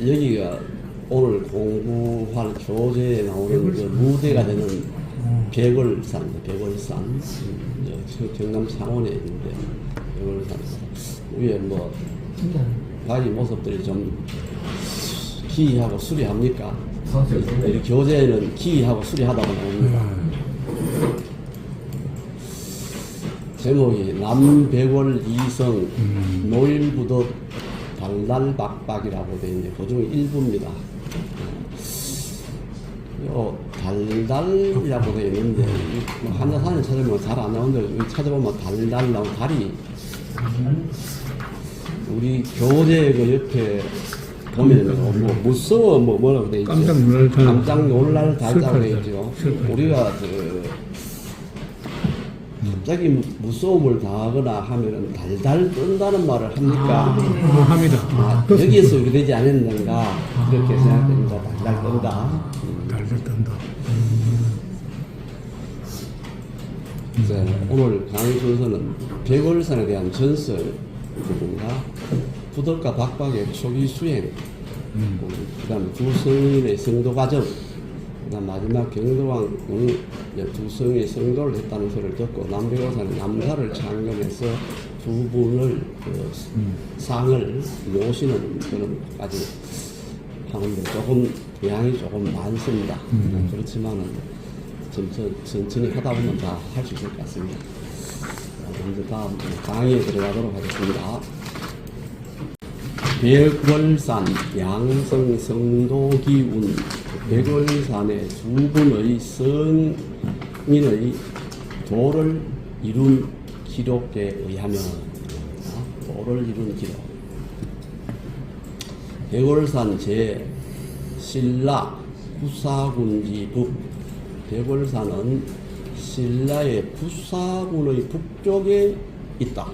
여기가 오늘 공부할 교재에 나오는 그 무대가 되는 백월산입니다. 백월산. 경남 창원에 있는데, 백월산. 위에 뭐, 바위 모습들이 좀 기이하고 수리합니까? 이 교재에는 기이하고 수리하다고 나옵니다. 제목이 남백월 이성 노일부덕 달달박박이라고 되어 있는데 그중 일부입니다. 요 달달이라고 되어 있는데 한자산을 찾아보면 잘 안 나오는데 여기 찾아보면 달달 나오는 달이 우리 교재 그 옆에 보면 뭐 무서워 뭐라고 되어 있죠. 깜짝 놀랄 달자고 되어 있죠. 우리가 갑자기 무서움을 당하거나 하면은 달달 뜬다는 말을 합니까? 합니다. 여기에서 이렇게 되지 않았는가 그렇게 생각됩니다. 달달 뜬다. 달달 뜬다. 오늘 강의 순서는 백월산에 대한 전설 부분과 부덕과 박박의 초기 수행, 그 다음에 두 성인의 성도 과정, 그다음 마지막 경도왕 두 성의 성도를 했다는 소리를 듣고 남백월산의 남사를 창건해서 두 분을 상을 모시는 그런 것까지 하는데 조금 양이 조금 많습니다. 그렇지만은 천천히 하다 보면 다 할 수 있을 것 같습니다. 먼저 다음 강의에 들어가도록 하겠습니다. 백월산 양성 성도기운 백월산의 두 분의 성인의 도를 이룬 기록에 의하면 도를 이룬 기록 백월산 제 신라 부사군지 북 백월산은 신라의 부사군의 북쪽에 있다.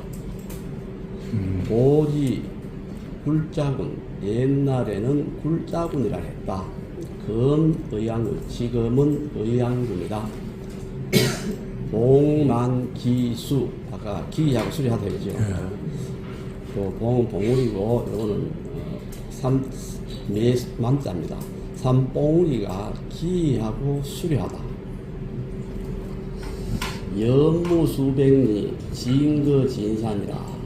고지 굴자군 옛날에는 굴자군이라 했다. 의양군 지금은 의양군이다. 봉만기수 아까 기하고 수리하다 되죠. 봉우리고 이거는 만자입니다. 삼봉우리가 기하고 수리하다. 연무수백리 진거진산이라.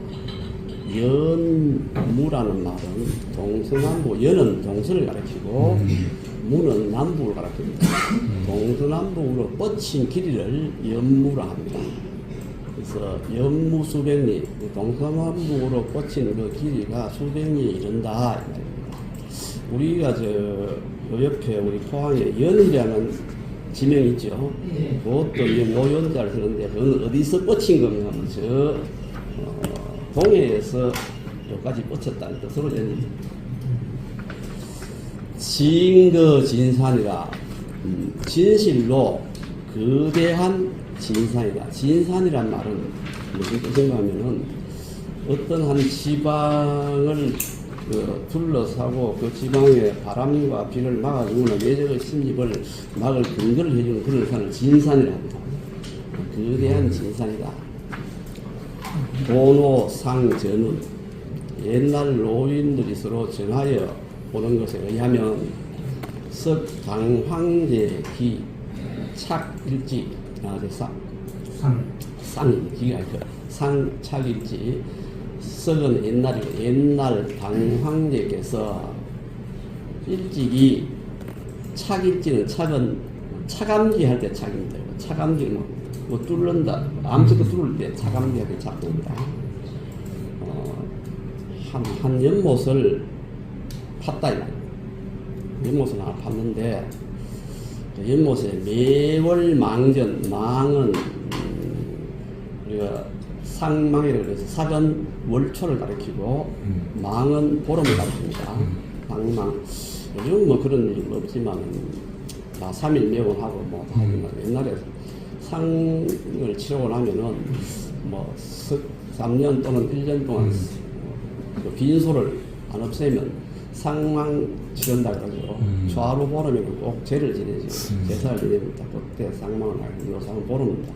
연무라는 말은 동서남북, 연은 동서를 가리키고 무는 남북을 가리킵니다. 동서남북으로 뻗친 길이를 연무라 합니다. 그래서 연무 수백리, 동서남북으로 뻗친 그 길이가 수백리에 이른다. 우리가 요 옆에 우리 포항에 연이라는 지명이 있죠. 그것도 노연자를 쓰는데 그건 어디서 뻗친 거면 동해에서 여기까지 뻗쳤다는 뜻으로 연입니다. 진거진산이라 진실로 거대한 진산이다. 진산이란 말은 무슨 뜻인가 하면은 어떤 한 지방을 둘러싸고 그 지방의 바람과 비를 막아주거나 외적의 침입을 막을 근거를 해주는 그런 산을 진산이라 합니다. 거대한 진산이다. 도노상전은 옛날 노인들이 서로 전하여 보는 것에 의하면 석당황제 기 착일지 쌍기가 있고 상착일지 석은 옛날이고 옛날 당황제께서 일찍이 착일지는 착은 차감기 할 때 착입니다. 차감기는 뭐 뚫는다 암석을 뚫을 때 차감기 할 때 착입니다. 한 연못을 팠다 이거. 연못을 하나 팠는데 그 연못에 매월 망전 망은 우리가 상망이라고 해서 사전 월초를 가리키고 망은 보름을 가리킵니다. 망망 요즘 뭐 그런 일이 없지만 다 3일 매원하고 뭐 다 하지만 옛날에 상을 치르고 나면은 뭐 3년 또는 1년 동안 그 빈소를 안 없애면 상망 치른다 그러죠. 좌로 보름에는 꼭 제를 지내죠. 제사를 지냅니다. 그때 상망을 하고 요상은 보름입니다.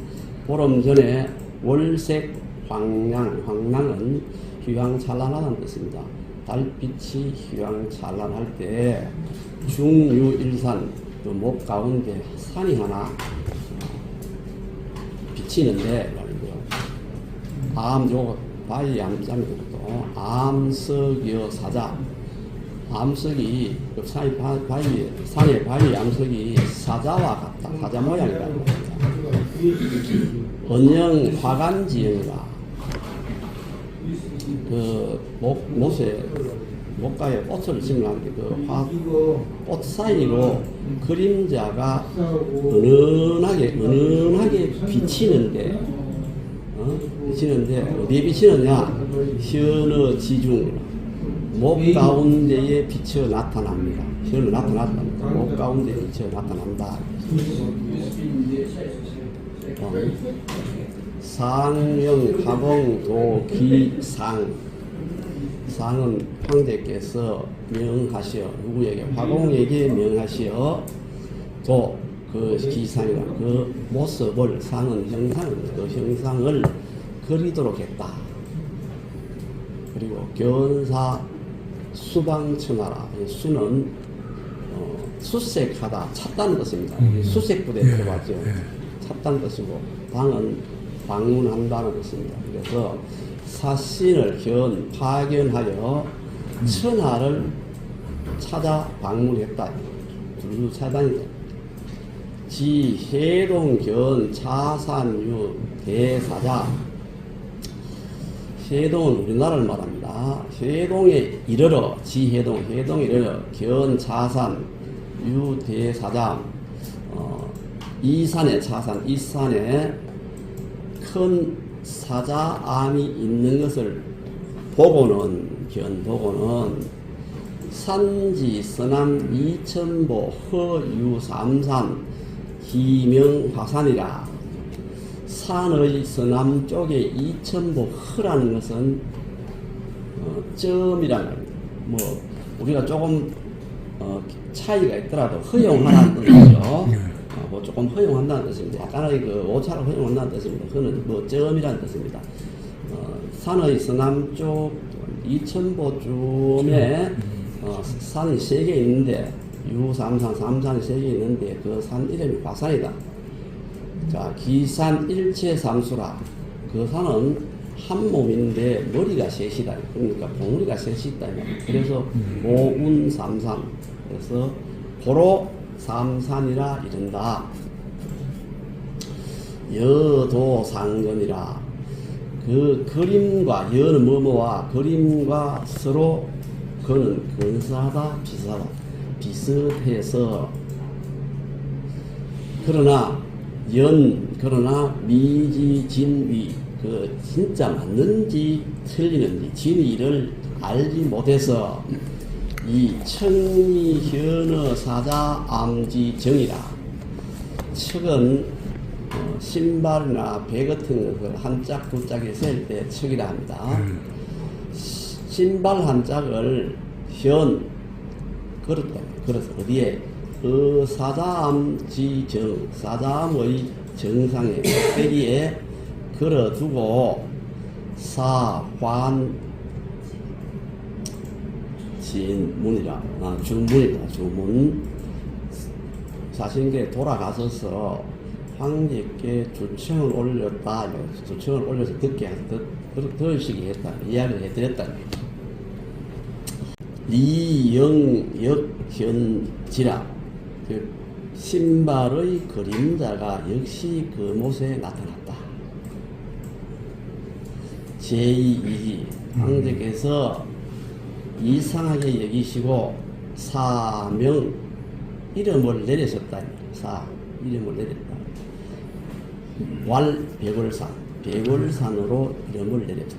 보름 전에 월색 황랑, 황랑은 휘황찬란하다는 뜻입니다. 달빛이 휘황찬란할 때 중유일산 그 목 가운데 산이 하나 비치는데 요 바위 암자입니다. 또 암석여 사자, 암석이 그 산의 바위 암석이 사자와 같다. 사자 모양이라고 합니다. 언영 화관지형이라 그 목가에 꽃을 심으는데 꽃 사이로 그림자가 은은하게 비치는데 어디에 비치느냐? 현어 지중 목 가운데에 비쳐 나타납니다. 현어 나타났답니다. 목 가운데 비쳐 나타난다. 상명 화봉 도기상 상은 황제께서 명하시어 누구에게 화봉에게 명하시어 도 그 기상이라 그 모습을 상은 그 형상을 그리도록 했다. 그리고 견사 수방천하라. 수는 수색하다 찾다는 뜻입니다. 수색부대에 들어가죠. 찾다는 뜻이고 방은 방문한다는 뜻입니다. 그래서 사신을 파견하여 천하를 찾아 방문했다. 두루 찾아다니다. 지해동견 차산유 대사자. 해동은 우리나라를 말합니다. 해동에 이르러 해동에 이르러 견차산 유대사자. 이 산에 큰 사자암이 있는 것을 보고는 산지 서남 이천보 허유삼산 기명화산이라. 산의 서남 쪽에 이천보 허라는 것은 점이라는 겁니다. 뭐 우리가 조금 차이가 있더라도 허용하라는 뜻이죠. 뭐 조금 허용한다는 뜻입니다. 약간의 그 오차를 허용한다는 뜻입니다. 그거는 뭐 점이라는 뜻입니다. 산의 서남쪽 이천보쯤에 산이 3개 있는데 유삼산, 삼산이 3개 있는데 그 산 이름이 화산이다. 자, 기산 일체삼수라. 그 산은 한 몸인데 머리가 셋이다. 그러니까 봉우리가 셋이 있다. 그래서 모운삼산. 그래서 고로 삼산이라 이른다. 여도상근이라. 그 그림과 여는 뭐뭐와 그림과 서로 그는 근사하다 비슷해서 그러나 미지진위 그 진짜 맞는지 틀리는지 진위를 알지 못해서 이 청리현어 사자 암지정이라. 척은 신발이나 배 같은 것을 한 짝 두 짝에 셀 때 척이라 합니다. 신발 한 짝을 그래서 어디에 사자암지정 사자암의 정상에 꼭대기에 걸어두고 사환진문이라 주문 자신께 돌아가서서 황제께 주청을 올렸다. 주청을 올려서 들으시게 했다. 이야기를 해드렸다. 리영역현지라. 그 신발의 그림자가 역시 그 못에 나타났다. 제2기 황제께서 이상하게 여기시고 사명 이름을 내리셨다. 이름을 내렸다. 백월산으로 이름을 내렸다.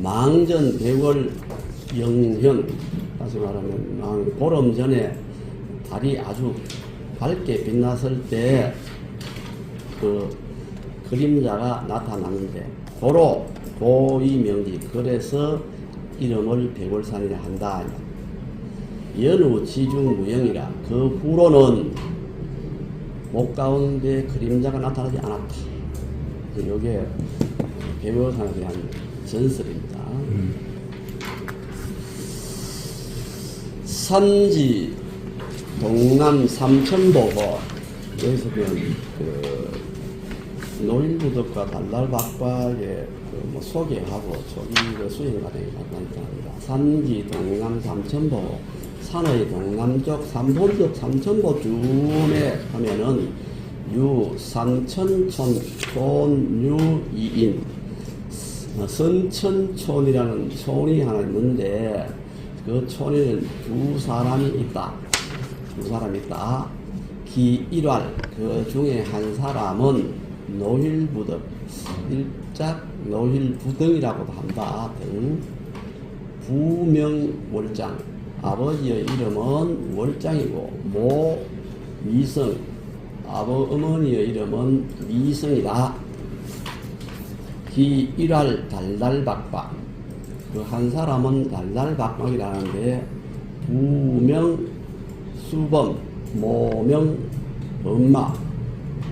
망전 백월영현, 다시 말하면 보름 전에 달이 아주 밝게 빛났을 때 그 그림자가 나타나는데 고로 고위명지. 그래서 이름을 백월산이라 한다. 연후 지중무영이라. 그 후로는 목 가운데 그림자가 나타나지 않았다. 이게 백월산에 대한 전설입니다. 산지 동남 삼천보고 여기서 그 노인부덕과 달랄박박의 뭐 소개하고 초기 그 수행 과정이 나타납니다. 산지 동남 삼천보 산의 동남쪽 삼천보 쯤에 하면은 산천촌 촌유이인 선천촌이라는 촌이 하나 있는데 그 촌에는 두 사람이 있다. 기일활 그 중에 한 사람은 노힐부덕 일작 노힐부등이라고도 한다. 등 부명월장 아버지의 이름은 월장이고 모 미성 어머니의 이름은 미성이다. 기일활 달달박박 그 한 사람은 달달박박이라는데 부명 수범 모명 엄마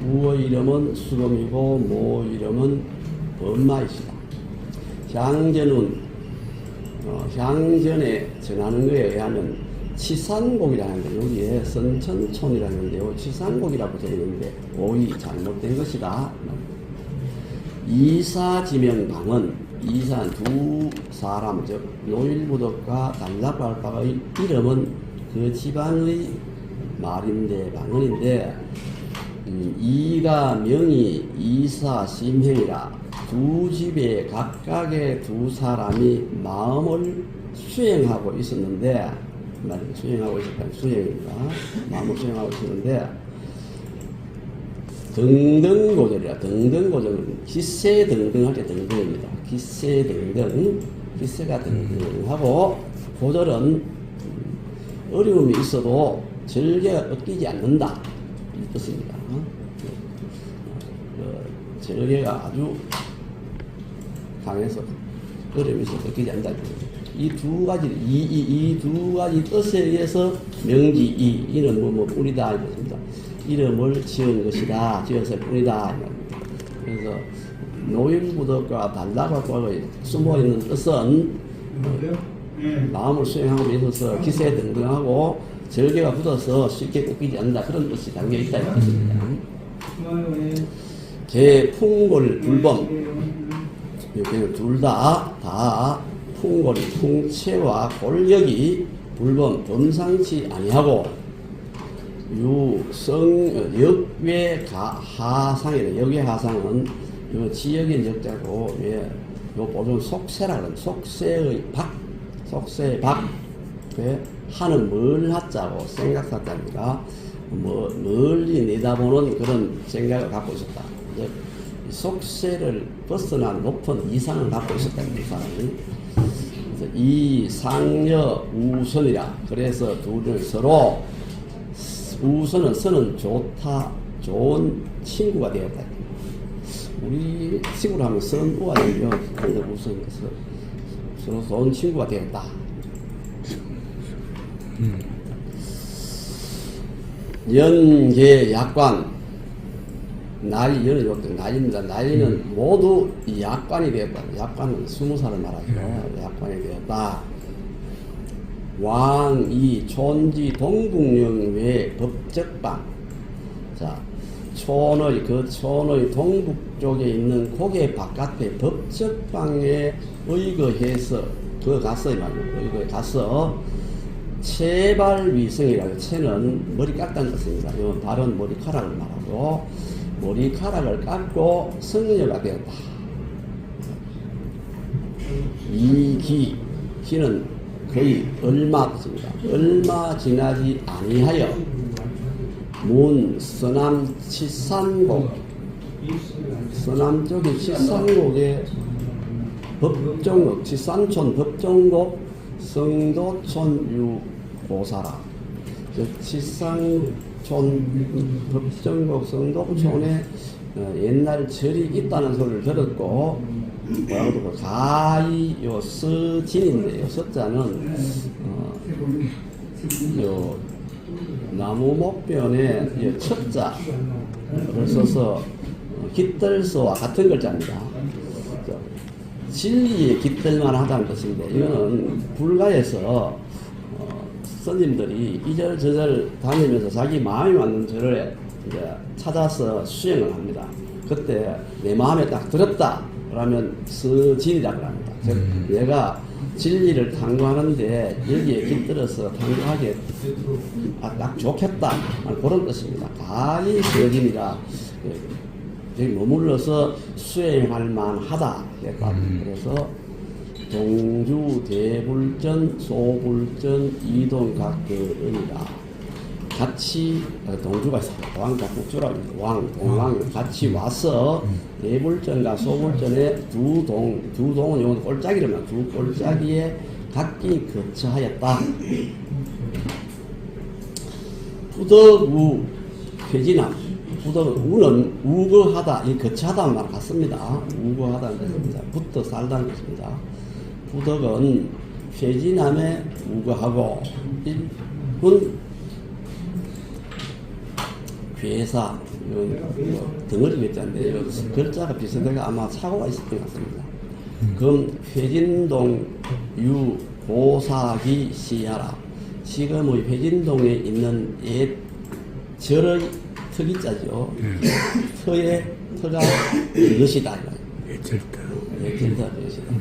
부의 이름은 수범이고 모 이름은 엄마이시다. 향전에 전하는 것에 의하면 치산곡이라는데 여기에 선천촌이라는데요. 치산곡이라고 되어 있는데 오이 잘못된 것이다. 이사지명방은 이산 두 사람 즉 노일부덕과 달락발박의 이름은 그 집안의 말인데 방언인데 이가 명이 이사 심형이라 두 집에 각각의 두 사람이 마음을 수행하고 있었는데 수행입니다. 마음을 수행하고 있었는데 등등고절이라 등등고절은 기세등등할 때 등등입니다. 기세가 등등하고 고절은 어려움이 있어도 절개가 꺾이지 않는다 이 뜻입니다. 절개가 아주 강해서 어려움이 있어도 꺾이지 않는다. 이 두 가지 뜻에 의해서 명지 이는 뿐이다 이것입니다. 이름을 지은 것이다. 지었을 뿐이다. 그래서 노인부덕과 달락박박의 숨어있는 뜻은 마음을 수행하고 있어서 기세 등등하고 절개가 굳어서 쉽게 꺾이지 않는다. 그런 뜻이 담겨있다. 이 뜻입니다. 개풍골 불범 여기는 둘 다 풍골이 풍채와 골력이 불범 범상치 아니하고 역외 하상이래. 역외 하상은 요 지역인 역자고 요 보존 속세라 그러면 속세의 박 하는 뭘 하자고 생각사자입니다. 멀리 내다보는 그런 생각을 갖고 있었다. 속세를 벗어난 높은 이상을 갖고 있었다. 이 사람이. 이 상여 우선이라. 그래서 둘은 서로 우선은 선은 좋다, 좋은 친구가 되었다. 우리 친구로 하면 선우가 되면 우선 서로 좋은 친구가 되었다. 연계 약관 나이입니다. 나이는 모두 약관이 되었다. 약관은 20살을 말하죠. 약관이 되었다. 왕이 촌지 동북령 외 법적방. 자, 촌의 동북 쪽에 있는 고개 바깥에 법적방에 의거해서 의거해 가서 체발위성이라고 체는 머리 깎다는 뜻입니다. 이건 다른 머리카락을 말하고 머리카락을 깎고 성녀가 되었다. 기는 거의 얼마 뜻입니다. 얼마 지나지 아니하여 서남 치산곡 서남 쪽에 치산곡에 법정곡 치산촌 법정곡 성도촌 유고사라. 치산촌 법정곡 성도촌에 옛날 절이 있다는 소리를 들었고 뭐라고 가히 요 서진인데 요 서자는 요 나무 목변에 첫자를 써서 깃들서와 같은 글자입니다. 진리에 깃들만 하다는 뜻인데, 이거는 불가에서 스님들이 이절저절 다니면서 자기 마음에 맞는 절을 이제 찾아서 수행을 합니다. 그때 내 마음에 딱 들었다 그러면 서진이라고 합니다. 즉 내가 진리를 탐구하는데 여기에 깃들어서 탐구하게 딱 좋겠다 그런 뜻입니다. 가히 서진이라 여기 머물러서 수행할 만하다 했다. 그래서 동주 대불전 소불전 이동각의이라 같이 동주가 있어요. 왕각국주라고 동왕 같이 와서 대불전과 소불전에 두 동은 요건 꼴짝이라면 두 꼴짝이에 각기 거처하였다. 부덕우 회진함 부덕은 우는 우거하다 이 거처하다는 말 같습니다. 우거하다는 뜻입니다. 붙어 살다는 뜻입니다. 부덕은 회진함에 우거하고 일본 괴사 덩어리가 있잖아요. 글자가 비슷해가 아마 사고가 있을 것 같습니다. 그럼 회진동 유 고사기 시하라. 지금의 회진동에 있는 옛 절의 특이자죠. 터가 이것이다. 예절다. 예절다 이것이다.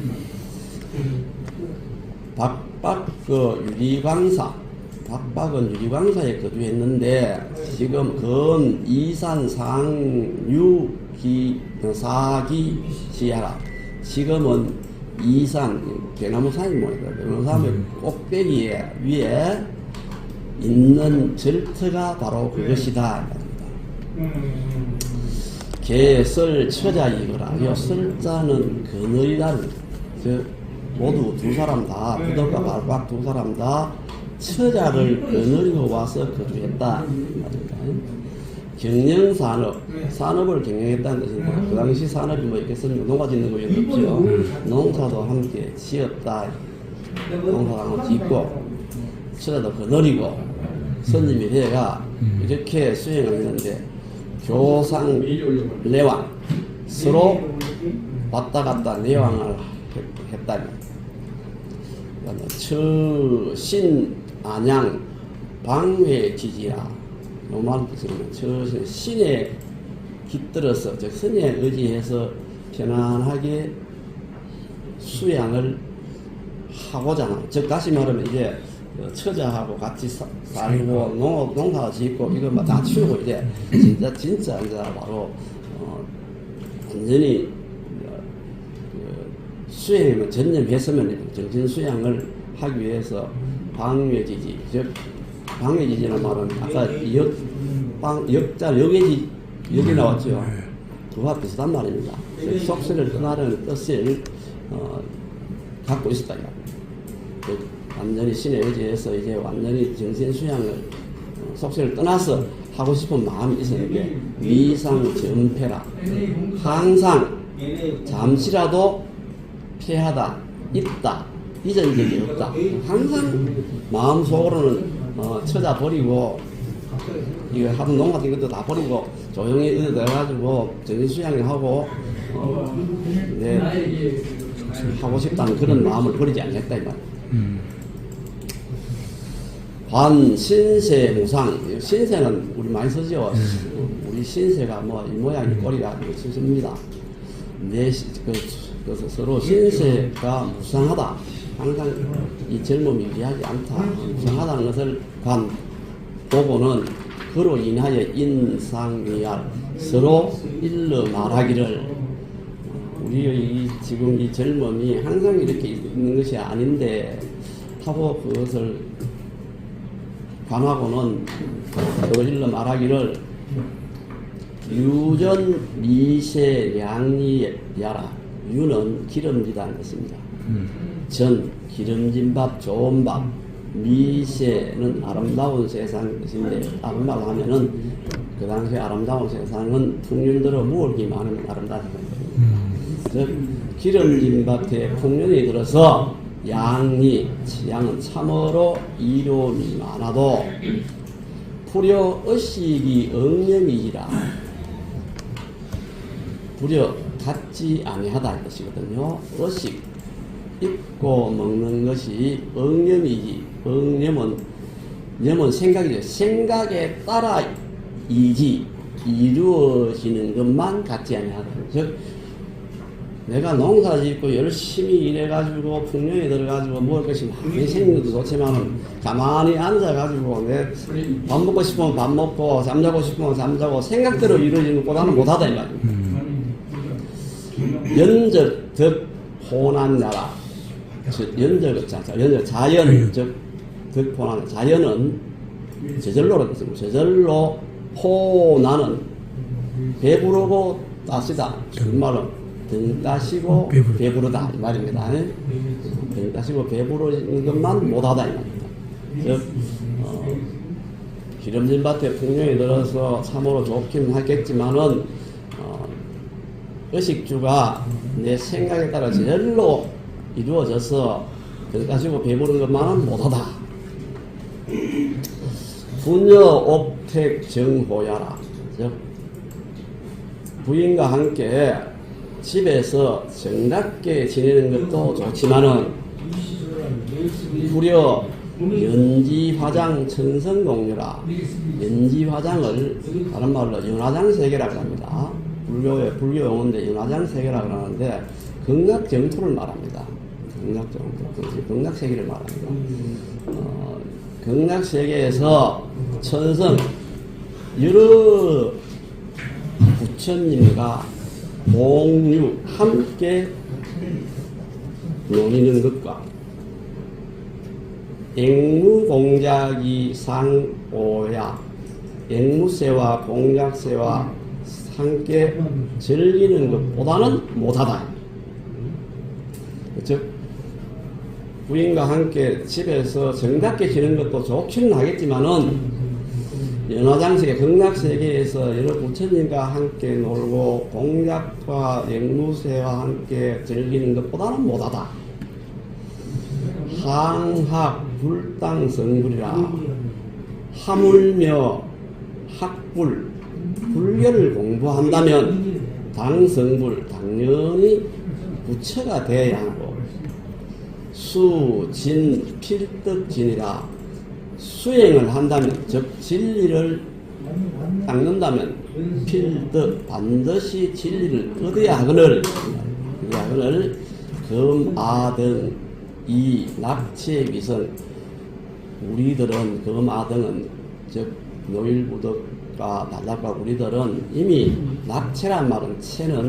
박박 유리광사. 박박은 유리광사에 거주했는데 지금 금 이산 상유기 사기 시하라. 지금은 이산 대나무산이 뭐예요? 대나무산의 꼭대기에 위에 있는 절터가 바로 그것이다. 개설 처자이거라. 이 설자는 그늘이라는 모두 두 사람 다 부덕과 박박 두 사람 다 처자를 거느리고 와서 거주했다. 경영산업, 산업을 경영했다는 뜻인데 그 당시 산업이 뭐 있겠습니까? 농가 짓는 거 없죠. 농사도 함께 지었다. 농사도 함께 짓고 처자도 거느리고 선님이 대가 이렇게 수행을 했는데 교상 내왕 서로 왔다 갔다 내왕을 했다. 처신 안양 방회지지라 요만 뜻은 신에 깃들어서 즉 선에 의지해서 편안하게 수양을 하고자 즉 다시 말하면 이제 처자하고 같이 살고 농사 짓고 이거 다 치우고 이제 진짜 이제 바로 완전히 수행을 전념했으면 정신 수양을 하기 위해서 방외지지 즉 방외지지라는 말은 아까 역자 역외지 역이 나왔죠. 그와 비슷한 말입니다. 속세를 떠나려는 뜻을 갖고 있었다. 완전히 신에 의지해서 이제 완전히 정신 수양을 속세를 떠나서 하고 싶은 마음이 있었는데 미상전패라 항상 잠시라도 패하다 있다 잊은 적이 없다. 항상 마음속으로는 처자 버리고 이거 하던 농가 같은 것도 다 버리고 조용히 내가지고 정신 수양을 하고 내 하고 싶다는 그런 마음을 버리지 않겠다 이 말. 관신세 무상 신세는 우리 많이 쓰죠. 우리 신세가 뭐 이 모양이 꼬리가 쓰십니다. 그래서 서로 신세가 무상하다. 항상 이 젊음이 유리하지 않다. 무상하다는 것을 보고는 그로 인하여 인상위할 서로 일러 말하기를 우리의 지금 이 젊음이 항상 이렇게 있는 것이 아닌데 하고 그것을 관하고는 서로 일러 말하기를 유전 미세 량리야라. 유는 기름지다는 것입니다. 전 기름진 밥, 좋은 밥, 미세는 아름다운 세상인 것인데 다른 말로 하면은 그 당시 아름다운 세상은 풍년들어 무얼기만은 아름다운 것입니다. 즉 기름진 밭에 풍년이 들어서 양은 참으로 이로움이 많아도 불여 의식이 억명이지라. 불여 같지 아니하다 이 것이거든요. 의식, 입고 먹는 것이 응념이지. 념은 생각이죠. 생각에 따라 이루어지는 것만 같지 아니하다. 즉 내가 농사 짓고 열심히 일해가지고 풍년에 들어가지고 먹을 것이 많이 생긴 것도 좋지만 가만히 앉아가지고 내 밥 먹고 싶으면 밥 먹고 잠자고 싶으면 잠자고 생각대로 이루어지는 것보다는 못하다 이 말입니다. 연적 덕 호난 나라 연적 자연 즉 덕 호난 자연은 저절로라는 뜻입니다. 저절로 호나는 배부르고 따시다. 정말로 등 따시고 배부르다 이 말입니다. 등 따시고 배부르는 것만 못하다 이 말입니다. 즉 기름진 밭에 풍년이 들어서 참으로 좋긴 하겠지만은 의식주가 내 생각에 따라 제일로 이루어져서 등 따시고 배부른 것만은 못하다. 부녀 옥택 정호야라. 즉 부인과 함께 집에서 정답게 지내는 것도 좋지만은 불여 연지화장 천성공유라. 연지화장을 다른 말로 연화장 세계라고 합니다. 불교 용어인데 연화장 세계라고 하는데 극락정토를 말합니다. 극락세계를 말합니다. 극락세계에서 천성 여러 부처님과 공유 함께 논의는 것과 앵무공작이 상오야 앵무새와 공작새와 함께 즐기는 것보다는 못하다. 즉 부인과 함께 집에서 정답게 지는 것도 좋기는 하겠지만은 연화장세계, 극락세계에서 여러 부처님과 함께 놀고 공작과 앵무새와 함께 즐기는 것보다는 못하다. 항학 불당성불이라. 하물며 학불, 불교를 공부한다면 당성불, 당연히 부처가 되어야 하고 수, 진, 필득진이라. 수행을 한다면, 즉 진리를 닦는다면 필득 반드시 진리를 얻어야 하거늘 금아등 이 낙체 위선. 우리들은 금아등은 즉 노일부덕과 달락과 우리들은 이미 낙체란 말은 채는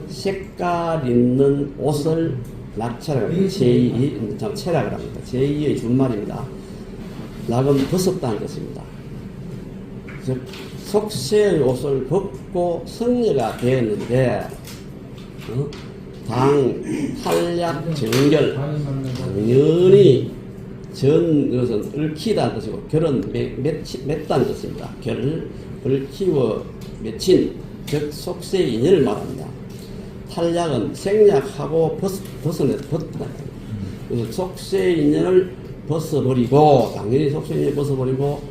색깔 있는 옷을 낙체라고 합니다. 채라고 합니다. 제2의 준말입니다. 낙은 벗었다는 것입니다. 즉 속세의 옷을 벗고 성녀가 되었는데 당, 탈약, 정결 당연히 이것은 얽히다는 것이고 결은 맺다는 것입니다. 결을 얽히고 맺힌 즉 속세의 인연을 말합니다. 탈약은 생략하고 벗어냈다. 그래서 속세의 인연을 벗어버리고 당연히 속세인을 벗어버리고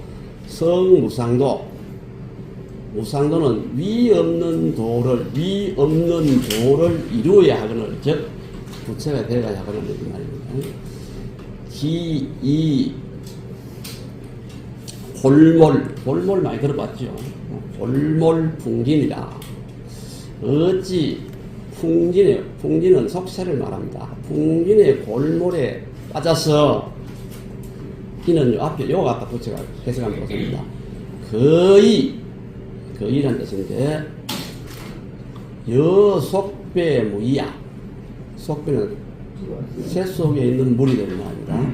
무상도는 위 없는 도를 이루어야 하거늘 즉 부처가 되어야 하거늘 이 말입니다. 이 골몰 많이 들어봤죠. 골몰풍진이라. 어찌 풍진은 속세를 말합니다. 풍진의 골몰에 빠져서 이는 앞에 요거 갖다 부처가 해석한 것입니다. 거의란 뜻인데 여속배 무이야. 속배는 새 속에 있는 무리들 말입니다.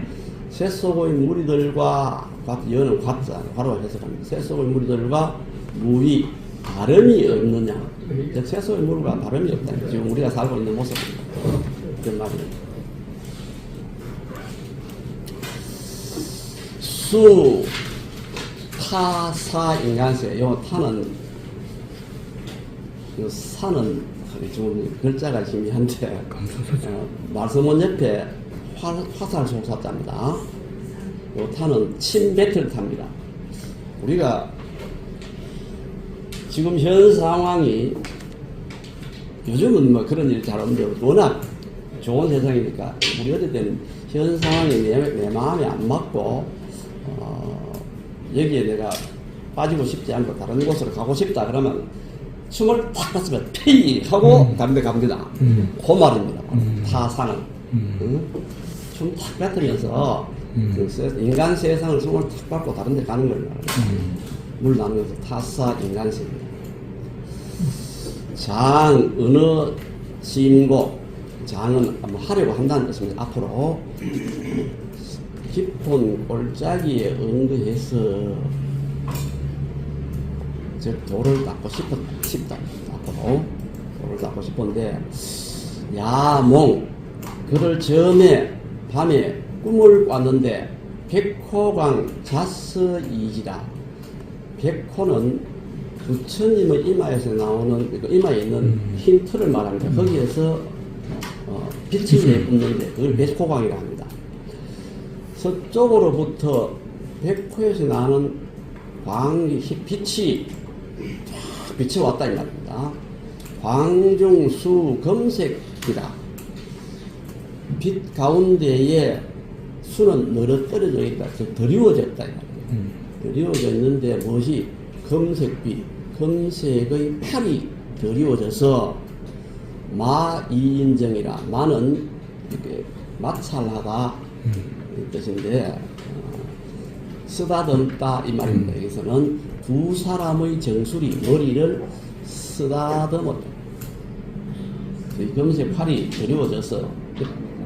새 속의 무리들과 여는 과로 해석합니다. 새 속의 무리들과 무이 다름이 없느냐. 즉 새 속의 무리가 다름이 없다. 지금 우리가 살고 있는 모습입니다. 그런 말입니다. 수, 타, 사, 인간세. 요 타는, 요 사는 좀 글자가 희미한데, 말씀원 옆에 화살 속사자입니다. 요 타는 침뱉을 탑니다. 우리가 지금 현 상황이 요즘은 뭐 그런 일이 잘 없는데 워낙 좋은 세상이니까 우리 어릴 때는 현 상황이 내 마음에 안 맞고 여기에 내가 빠지고 싶지 않고 다른 곳으로 가고 싶다 그러면 춤을 딱 봤으면 페이 하고 다른 데 갑니다. 그 말입니다. 타산은. 춤 탁 뱉으면서 그 인간 세상을 숨을 탁 밟고 다른 데 가는 걸 말합니다. 물 나누면서 타사 인간세입니다. 장, 은어, 신고. 장은 한번 하려고 한다는 뜻입니다. 앞으로 깊은 골짜기에 응거해서 즉 돌을 닦고 싶다. 앞으로 돌을 닦고 싶은데 야몽 그를 처음에 밤에 꿈을 꿨는데 백호광 자서이지라. 백호는 부처님의 이마에서 나오는 이마에 있는 흰 틀을 말합니다. 거기에서 빛이 내뿜는데 그걸 백호광이라 합니다. 서쪽으로부터 백호에서 나는 빛이 왔다 이 말입니다. 광중수 검색이다. 빛 가운데에 수는 늘어뜨려져 있다. 즉 드리워졌다 이 말입니다. 드리워져 있는데 무엇이 검색빛, 검색의 팔이 드리워져서 마이인정이라. 마는 이렇게 마찰하다 이 뜻인데 쓰다듬다 이 말입니다. 여기서는 두 사람의 정수리 머리를 쓰다듬었다. 이 검색 팔이 드리워져서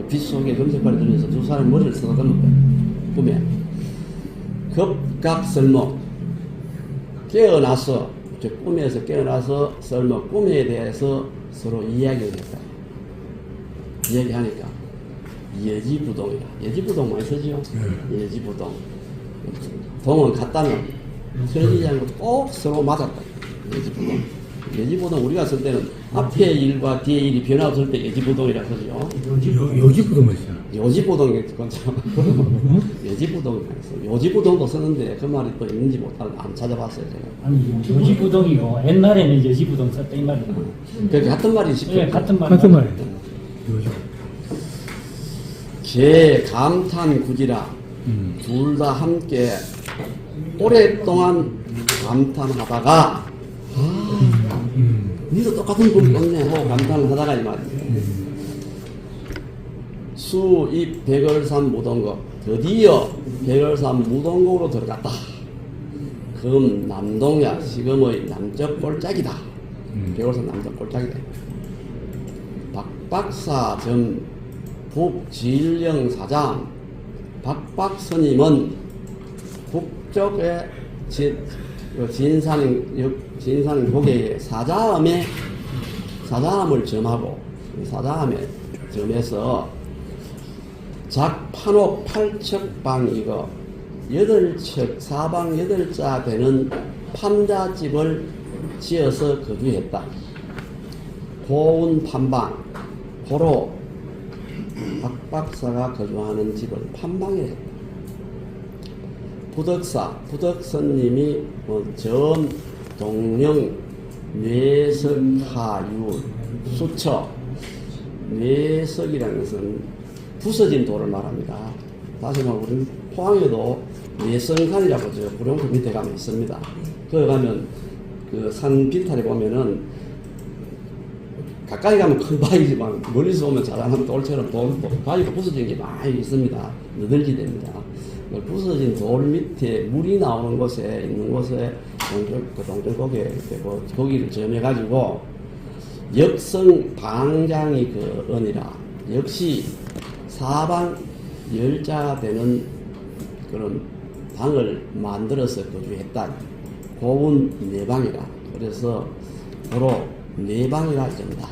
빛 속에 검색 팔이 드리워져서 두 사람의 머리를 쓰다듬었다. 꿈에 급각설목 깨어나서 꿈에서 깨어나서 설목 꿈에 대해서 서로 이야기를 했다. 이야기하니까 예지부동이다. 예지부동 많이 쓰지요? 예지부동. 동은 같다면 틀어지지 않고 꼭 서로 맞았다. 예지부동. 예지부동 우리가 쓸 때는 앞에 일과 뒤에 일이 변화 없을 때 예지부동이라 그러죠. 요지부동 말이야. 요지부동이 예지부동이 있어. 요지부동도 쓰는데 그 말이 또 있는지 안 찾아봤어요 제가. 아니 요지부동이요. 옛날에는 여지부동 썼다 이 말이에요. 그러니까 같은 말이 싶죠. 네, 같은 말. 같은 말이야. 요지. 개 감탄 구지라. 둘 다 함께 오랫동안 감탄하다가 니도 똑같은 꿈 꿨네 하고 감탄을 하다가 이 말입니다. 수입 백월산 무동거. 드디어 백월산 무동거로 들어갔다. 금 남동야 지금의 남쪽 골짜기다. 백월산 남쪽 골짜기다. 박박사 전 북진령 사장. 박박스님은 북쪽의 진산 고개에 사자함을 점하고 사자함에 점해서 작판옥 8척방이거 8척 사방 8자 되는 판자집을 지어서 거주했다. 고운 판방 고로 박박사가 거주하는 집을 판방에 했다. 부덕선님이 전, 동령, 뇌석하유, 수처. 뇌석이라는 것은 부서진 돌을 말합니다. 다시 말하면 우리 포항에도 뇌성산이라고 저 구룡포 밑에 가면 있습니다. 거기 가면 그 산 비탈에 보면은 가까이 가면 큰 바위지만 멀리서 오면 자라난 돌처럼 바위가 부서진 게 많이 있습니다. 너덜지대입니다. 부서진 돌 밑에 물이 나오는 곳에 있는 곳에 동전고개 거기를 점해가지고 역성 방장이 그 은이라 역시 사방 10자 되는 그런 방을 만들어서 거주했다. 고운 내방이라. 그래서 도로 내방이라 정다.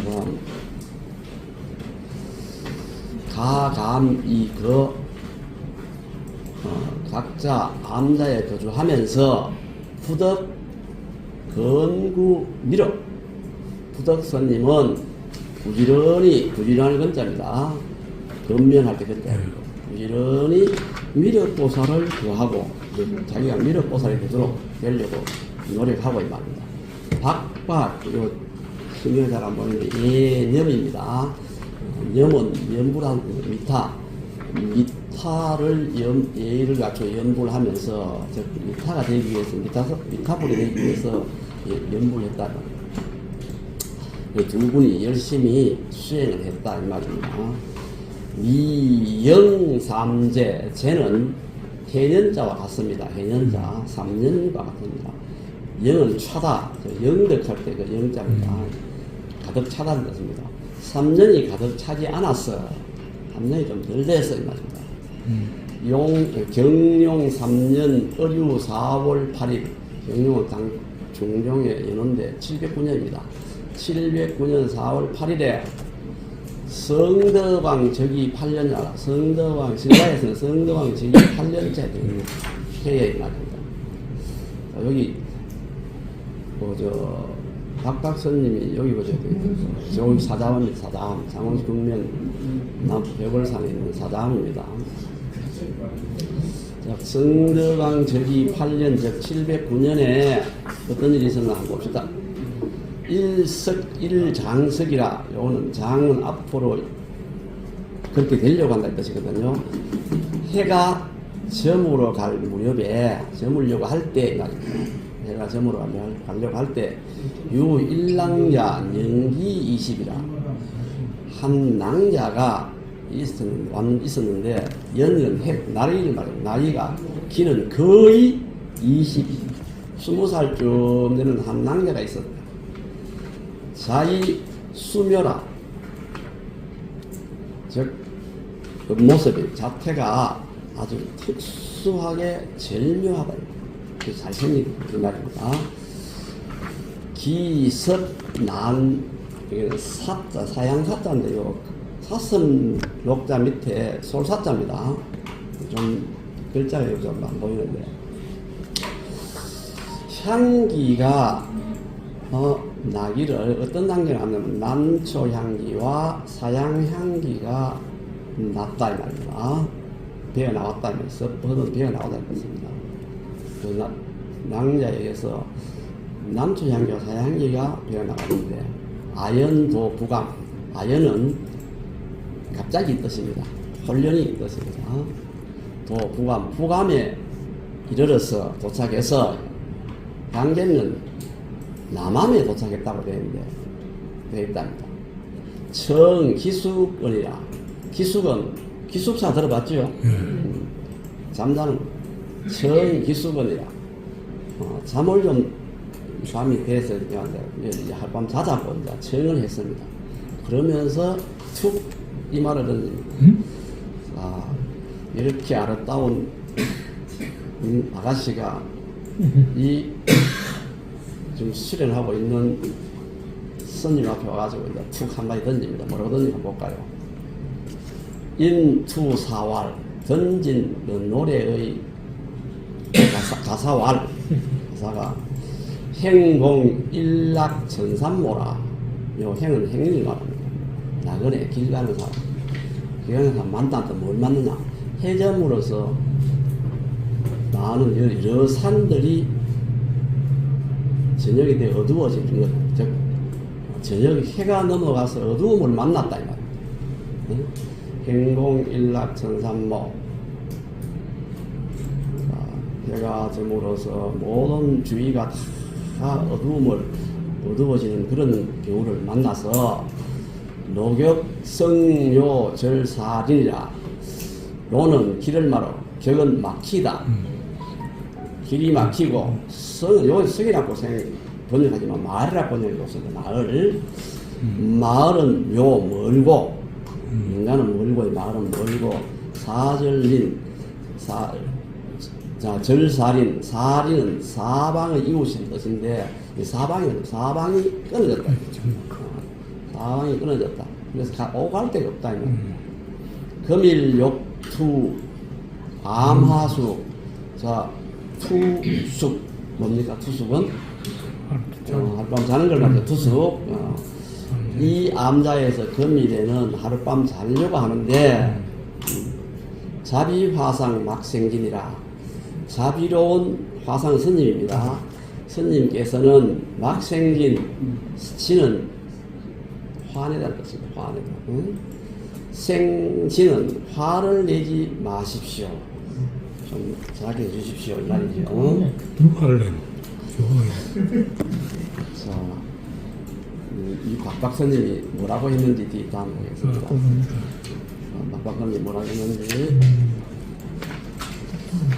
그럼 가감이 각자 암자에 거주하면서 부덕 건구 미륵 부덕선님은 부지런히 건자입니다. 건면할 때 건자. 부지런히 미륵보살을 구하고 자기가 미륵보살이 되도록 되려고 노력하고 이 말입니다. 박박, 이거 신경 잘 안 보이는데, 예념입니다. 염은 염불한 미타. 미타를 예의를 갖춰 염불 하면서, 미타가 되기 위해서, 미타불이 되기 위해서 염불했다. 두 분이 열심히 수행을 했다. 이 말입니다. 미영삼재, 재는 해년자와 같습니다. 해년자, 3년과 같습니다. 영은 차다, 영덕할 때 그 영자입니다. 가득 차다는 것입니다. 3년이 가득 차지 않았어. 3년이 좀 덜 됐어, 이 말입니다. 경룡 3년 어류 4월 8일, 경룡은 중종의 연원대 709년입니다. 709년 4월 8일에 성덕왕 즉위 8년이라, 성덕왕, 신라에서는 성덕왕 즉위 8년째 되는 해에 말입니다. 여기, 박박선님이 여기 보셔야 돼요. 저기 사자원입니다. 사자원. 장원시 국면 남백월산에 있는 사자원입니다. 성덕왕 즉위 8년, 즉 709년에 어떤 일이 있었나 한번 봅시다. 일장석이라, 요거는 장은 앞으로 그렇게 되려고 한다 이 뜻이거든요. 해가 저물어 갈 무렵에, 저물려고 할 때, 해가 저물어 가려고 할 때, 유일랑야 연기 20이라. 한 낭자가 있었는데, 연은 나이를 말해요. 나이가, 기는 거의 20살쯤 되는 한 낭자가 있었다. 자이 수묘라, 즉, 그 모습이, 자태가 아주 특수하게 절묘하다. 잘생긴 그 말입니다. 기섭난, 이게 사자, 사양사자인데요. 사슴 녹자 밑에 솔사자입니다. 좀 글자가 좀 안 보이는데. 향기가, 나기를 어떤 단계를 하냐면 남초 향기와 사양 향기가 났다 이 말입니다. 배어 나왔다 면서 버는 배어 나오다 했습니다. 그 낭자에 의해서 남초 향기와 사양 향기가 배어 나왔는데, 아연도 부감, 아연은 갑자기 뜻입니다. 혼련이 뜻입니다. 도 부감, 부감에 이르러서 도착해서 향계는 남함에 도착했다고 되어 있답니다. 청기숙원이라. 기숙은, 기숙사 들어봤죠? 잠자는 청기숙원이라. 잠을 좀, 밤이 돼서 하룻밤 자자고 이제 청을 했습니다. 그러면서 툭 이 말을 던집니다. 이렇게 아름다운 아가씨가 지금 수련하고 있는 스님 앞에 와가지고 이제 툭 한마디 던집니다. 뭐라고 던지면 볼까요? 인투사왈, 던진 노래의 가사왈, 가사가 행공일락천산모라. 요 행은 행위를 말합니다. 나그네 길 가는 사람, 길 가는 사람 만나는데 뭘 만느냐? 해점으로서 많은 여러 산들이 저녁이 되어 어두워지는 것, 즉 저녁 해가 넘어가서 어두움을 만났다 이 말입니다. 행공일락천산모, 해가 저물어서 모든 주위가 다 어두워지는 그런 겨울을 만나서 노격성묘절살이라. 노는 길을 말어, 격은 막히다. 길이 막히고, 여기 성이라고 번역하지만 마을이라고 번역했어요. 마을. 마을은 요 멀고, 인간은 멀고, 마을은 멀고, 사절린, 절살인, 살인은 사방의 이웃인 뜻인데, 이 사방이 끊어졌다. 사방이 끊어졌다. 그래서 오고 갈 데가 없다. 금일욕투, 암하수, 투숙, 뭡니까? 투숙은? 하룻밤 자는 걸 말이죠. 투숙. 이 암자에서 금일에는 하룻밤 자려고 하는데, 자비화상 막생진이라. 자비로운 화상 스님입니다. 스님께서는 막 생긴 지는 화내다는 뜻입니다. 화내다. 응? 생지는 화를 내지 마십시오. 좀 자기해 주십시오. 이 말이죠. 응? 누가 화를 내노? 조용히. 자, 이 박박사님이 뭐라고 했는지 뒤 다음 보겠습니다. 박박사님이 뭐라고 했는지.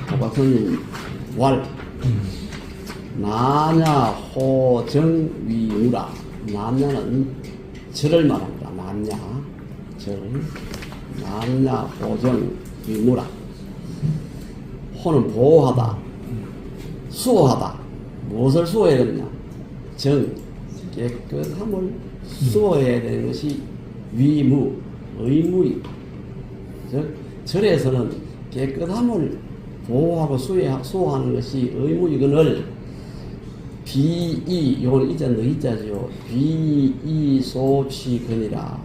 박박사님 왈 나냐 호정 위무라. 나냐는 절을 말합니다. 나냐 절. 나냐 호정 위무라. 호는 보호하다, 수호하다. 무엇을 수호해야 되느냐? 정, 깨끗함을 수호해야 되는 것이 위무, 의무이. 즉 절에서는 깨끗함을 보호하고 수호하는 것이 의무이거늘 비이, 요건 이자 너희자죠. 비이소취근이라.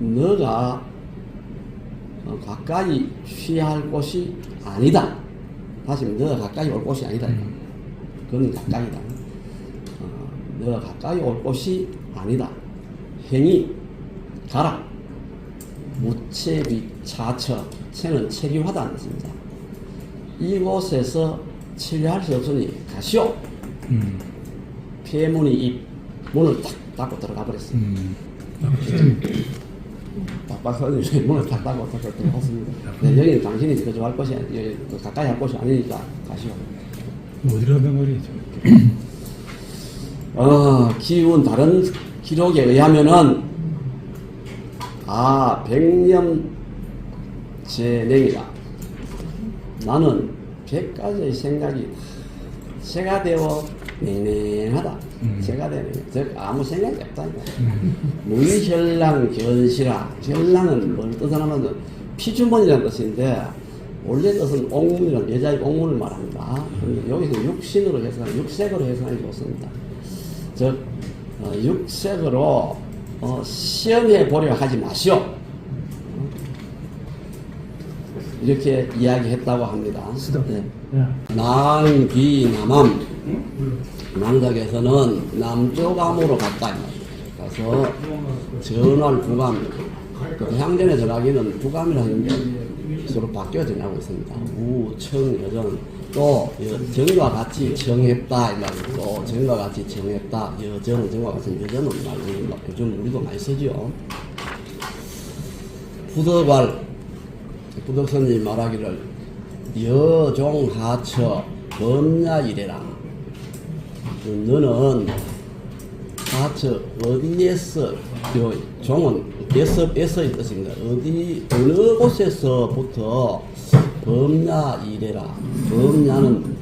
너가 가까이 취할 곳이 아니다. 다시 너가 가까이 올 곳이 아니다. 그건 가까이다. 너가 가까이 올 곳이 아니다. 행이 가라. 무체비 차처. 체는 체기화다는 뜻입니다. 이곳에서 체류할 수 없으니 가시오. 폐문이 입 문을 딱 닫고 들어가 버렸어요. 박박사님이 문을 딱 닫고 들어갔습니다. 네, 여기는 당신이 그저 할 곳이 가까이 할 곳이 아니니까 가시오. 어디라는 말이죠? 기운 다른 기록에 의하면은 백년 제냉이다. 나는 100가지의 생각이 새가 되어 냉랭하다. 새가 되는 즉 아무 생각이 없다니까. 문혈랑 견시라. 혈랑은 뭘 뜻하냐면 피주머니라는 뜻인데 원래 뜻은 옥문이라는 여자의 옥문을 말합니다. 여기서 육신으로 해석하는 육색으로 해석하는 게 좋습니다. 즉 육색으로 시험해 보려 하지 마시오. 이렇게 이야기했다고 합니다. 네. 낭귀남암. 낭덕에서는 남조감으로 갔다. 가서 전월 부감. 향전에 들어가기는 부감이라는 게 서로 바뀌어 지나고 있습니다. 우청 여전 또 정과 같이 정했다 이 말이고 또 정과 같이 정했다 여정 정과 같은 여정은 말고 요즘 우리도 많이 쓰죠. 부덕발 부덕선님이 말하기를 여종하처 범야이래라. 너는 하처 어디에서 종은 에서의 뜻입니다. 어느 곳에서부터 범야이래라. 범야는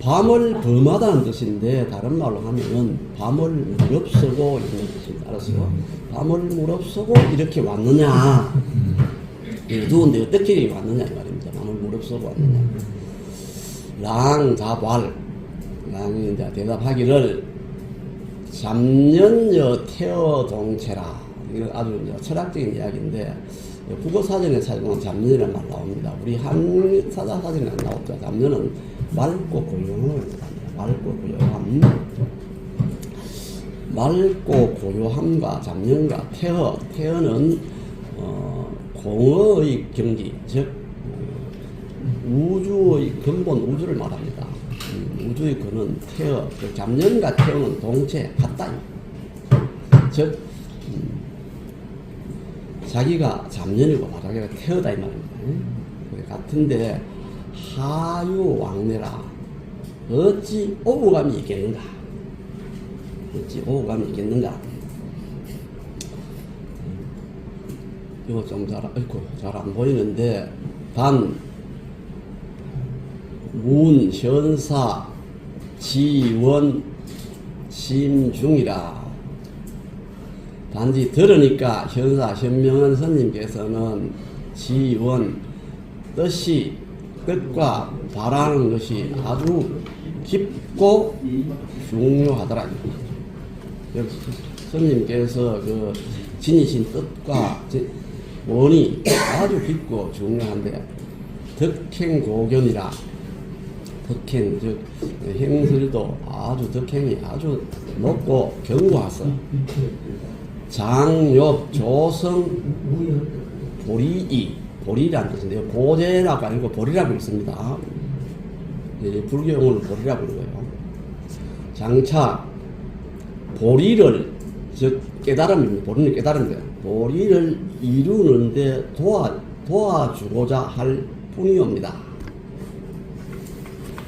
밤을 범하다는 뜻인데 다른 말로 하면은 밤을 무릅쓰고 이런 뜻입니다. 알았어요? 밤을 무릅쓰고 이렇게 왔느냐? 어두운데 어떻게 왔느냐 이 말입니다. 밤을 무릅쓰고 왔느냐? 랑자발 랑이 이제 대답하기를 잡년여 태어동체라. 이거 아주 철학적인 이야기인데 국어사전에 찾아보면 잡년이라는 말 나옵니다. 우리 한사전에 안 나왔죠. 잡년은 맑고 고요함을 뜻합니다. 맑고 고요함. 맑고 고요함과 잡년과 태어는 공허의 경지, 즉 우주의 근본 우주를 말합니다. 우주의 근은 태어, 잡년과 태어는 동체 같다. 즉 자기가 잡년이고 자기가 태어다 이 말입니다. 같은데 하유왕래라. 어찌 오감이 있겠는가? 어찌 오감이 있겠는가? 이거 좀 잘 안 보이는데 단 문, 현사, 지원, 심중이라. 단지 들으니까 현사, 현명한 스님께서는 지원, 뜻과 바라는 것이 아주 깊고 중요하더라. 스님께서 그 지니신 뜻과 원이 아주 깊고 중요한데 덕행고견이라 덕행 즉 행설도 아주 덕행이 아주 높고 견고하서 장욕 조성 보리이 보리라는 뜻인데요. 보제라고 아니고 보리라고 읽습니다. 불교용어는 보리라고 읽어요. 장차 보리를 즉 깨달음입니다. 보리는 깨달음이에요. 보리를 이루는데 도와주고자 할 뿐이옵니다.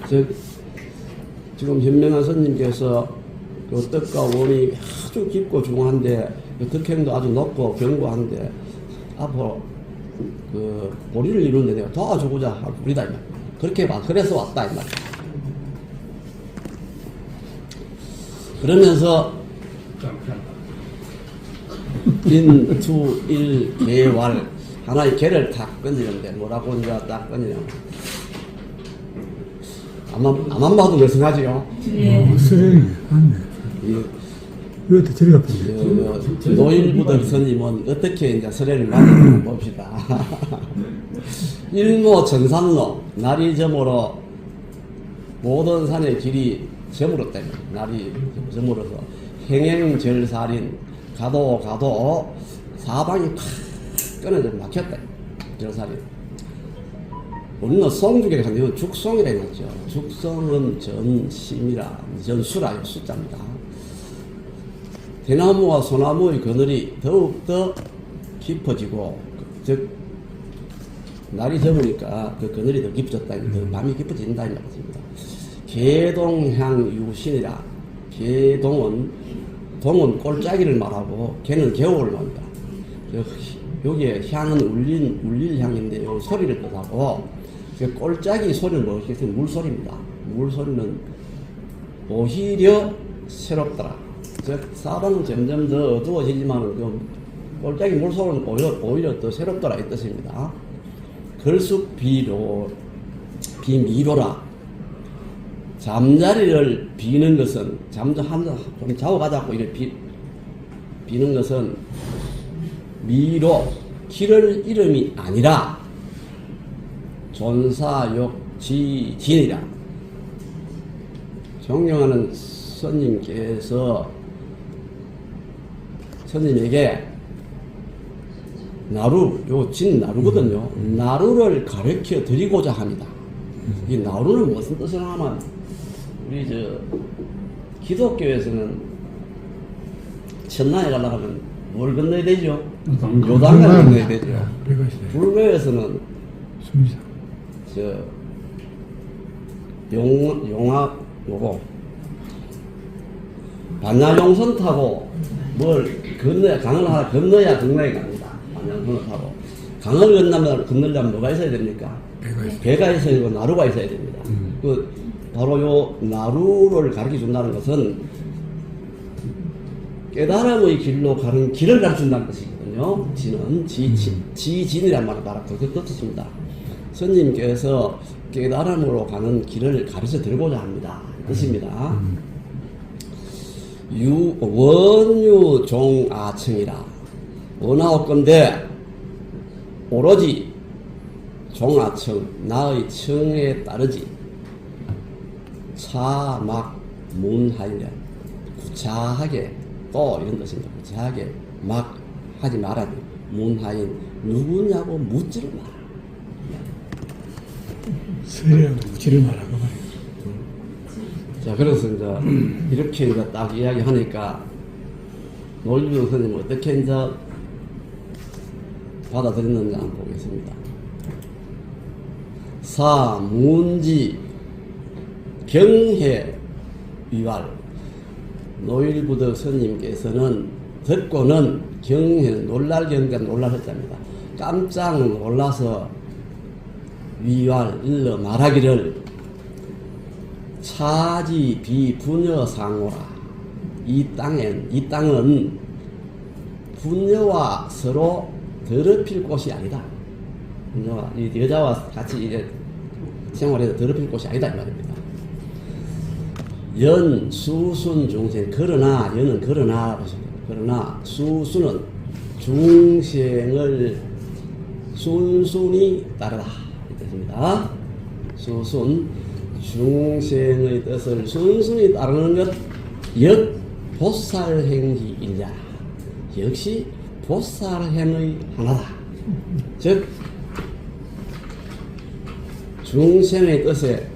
즉 지금 현명한 스님께서 그 뜻과 원이 아주 깊고 중요한데 그 덕행도 아주 높고 견고한데 앞으로 그 보리를 이루는데 내가 도와주고자 할 뿐이다 이 말. 그렇게 봐. 그래서 왔다 이 말. 그러면서 인투일 개왈 하나의 개를 탁 건지는데 뭐라고 이제 딱 건지냐면 아만 봐도 열성하지요. 스레이 맞네. 왜 이렇게 저리 가쁜데? 노일부덕 스님은 어떻게 이제 설해를 만드는지 봅시다. 일모 정산로 날이 저물어 모든 산의 길이 저물었다. 날이 저물어서 행행절살인 가도 사방이 팍 끊어져 막혔다. 절살인. 우리는 송죽에 가면 죽송이라 했죠. 죽송은 전심이라 전수라 숫자입니다. 대나무와 소나무의 그늘이 더욱더 깊어지고 즉 날이 저으니까 그 그늘이 더 깊어졌다. 더 밤이 깊어진다 이 말입니다. 개동향 유신이라 동은 꼴짜기를 말하고 개는 개호를 말합니다. 여기에 향은 울릴 향인데 요 소리를 뜻하고 꼴짜기 소리는 뭐겠어요? 물소리입니다. 물소리는 오히려 새롭더라. 즉 사방은 점점 더 어두워지지만 그 꼴짜기 물소리는 오히려 더 새롭더라 이 뜻입니다. 걸숙 비미로라. 잠자리를 비는 것은 좀 자고 가자고 이렇게 비는 것은 미로 길을 이름이 아니라 존사욕지진이라. 존경하는 스님께서 스님에게 나루, 요 진 나루거든요. 나루를 가르쳐 드리고자 합니다. 이 나루는 무슨 뜻을 하면 우리 기독교에서는 천당에 가려고 하면 뭘 건너야 되죠? 요단강을 건너야 되죠. 불교에서는 요거 반야용선 타고 뭘 강을 하나 건너야 갑니다. 반야용선을 타고 강을 건너려면 뭐가 있어야 됩니까? 배가 있어야 되고 나루가 있어야 됩니다. 바로 요 나루를 가르쳐 준다는 것은 깨달음의 길로 가는 길을 가르쳐 준다는 것이거든요. 진은 지진이란 말을 말하고 그 뜻입니다. 스님께서 깨달음으로 가는 길을 가르쳐 드리고자 합니다. 뜻입니다. 원유종아청이라. 원하옵건대 오로지 종아청 나의 청에 따르지 차막 문하이래. 구차하게 또 이런 뜻입니다. 구차하게 막 하지 말아야 돼. 문하인 누구냐고 묻지를 마라. 스레이하고 묻지를 말라고 말이에요. 자, 그래서 이제 이렇게 이제 딱 이야기하니까 노일부 스님 어떻게 이제 받아들였는지 한번 보겠습니다. 사문지 경해 위발. 노일부덕 스님께서는 듣고는 경해는 놀랄했답니다. 깜짝 놀라서 위발 일러 말하기를 차지 비분여상호라. 이 땅은 분여와 서로 더럽힐 곳이 아니다. 분여와 이 여자와 같이 이제 생활해서 더럽힐 곳이 아니다 이 말입니다. 연 수순 중생 그러나 수순은 중생을 순순히 따르다 이 됐습니다. 수순 중생의 뜻을 순순히 따르는 것 역보살행기이냐. 역시 보살행의 하나다. 즉 중생의 뜻에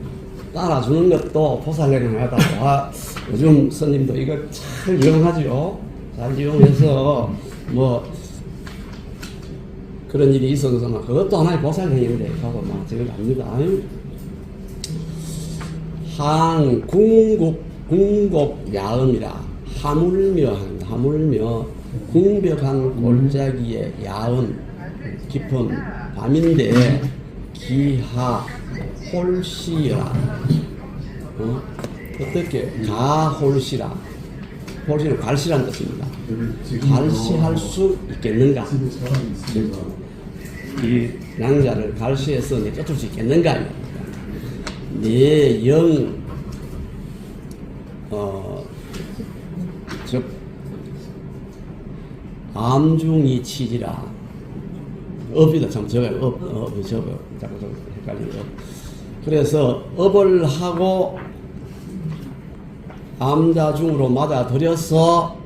따라주는 것도 보살행의 하나다. 아, 요즘 스님도 이거 잘 이용하죠. 잘 이용해서 뭐 그런 일이 있어서 막 그것도 하나의 보살행위인데 하고 막 저걸 압니다. 궁곡 야음이라 하물며 궁벽한 골짜기의 야음 깊은 밤인데 기하 홀시라 어떻게 가홀시라 홀시는 갈시란 뜻입니다. 갈시할 수 있겠는가? 이 낭자를 갈시해서 쫓을 수 있겠는가? 내 영, 즉, 암중이 치지라. 업이다. 참, 저거요. 저거. 자꾸 헷갈리는 업. 그래서 업을 하고 암자중으로 맞아들여서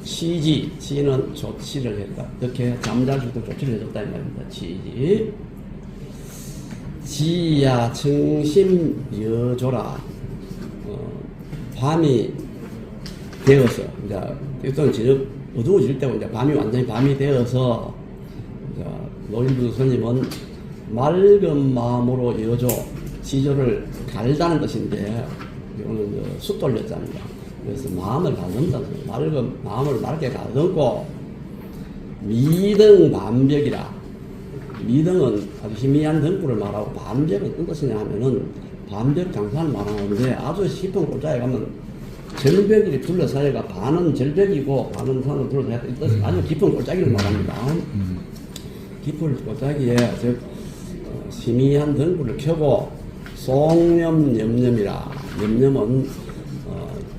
치는 조치를 했다. 이렇게 잠잘 수도 조치를 해줬다 이 말입니다. 치지. 지야 청심 여조라. 밤이 되어서 이제 일단 저녁 어두워질 때고 이제 밤이 완전히 밤이 되어서 노인부 스님은 맑은 마음으로 여조 지조를 갈다는 뜻인데 이거는 숫돌렸답니다. 그래서 마음을 가른다는 거예요. 맑은 마음을 맑게 가른고 미등 반벽이라. 미등은 아주 희미한 등불을 말하고 반벽은 어떤 뜻이냐 하면은 반벽 장사를 말하는데 아주 깊은 골짜기에 가면 절벽이 둘러싸여가 반은 절벽이고 반은 산을 둘러싸여 있다. 아주 깊은 골짜기를 말합니다. 깊은 골짜기에 즉 희미한 등불을 켜고 송념염념이라. 염념은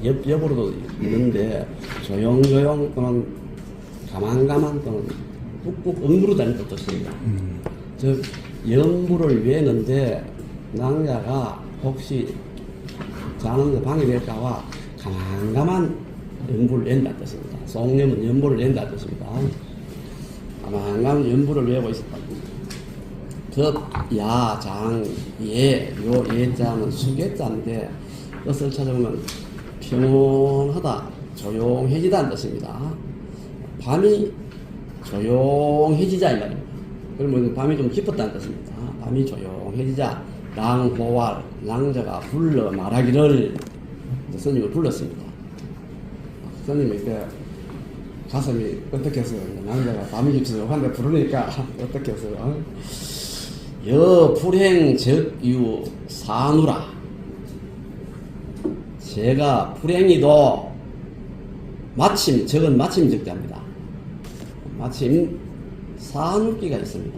옆으로도 있는데 조용조용 또는 가만가만 또는 꾹꾹 응부로 다니는 뜻입니다. 즉 염불을 외는데 낭자가 혹시 자는 방해될까봐 가만가만 염불을 낸다 뜻입니다. 송념은 염불을 낸다 뜻입니다. 가만가만 염불을 외고 있었다. 야, 장, 예, 요 예자는 수계자인데 뜻을 찾아보면 평온하다, 조용해지다는 뜻입니다. 밤이 조용해지자 이 말입니다. 그러면 밤이 좀 깊었다는 뜻입니다. 밤이 조용해지자 랑호왈 랑자가 불러 말하기를 스님을 불렀습니다. 스님이 이렇게 가슴이 어떻게 했어요? 랑자가 밤이 깊어한데 부르니까 어떻게 했어요? 여 불행 적유 사누라. 제가 불행이도 마침 적은 마침 적자입니다. 마침 사누기가 있습니다.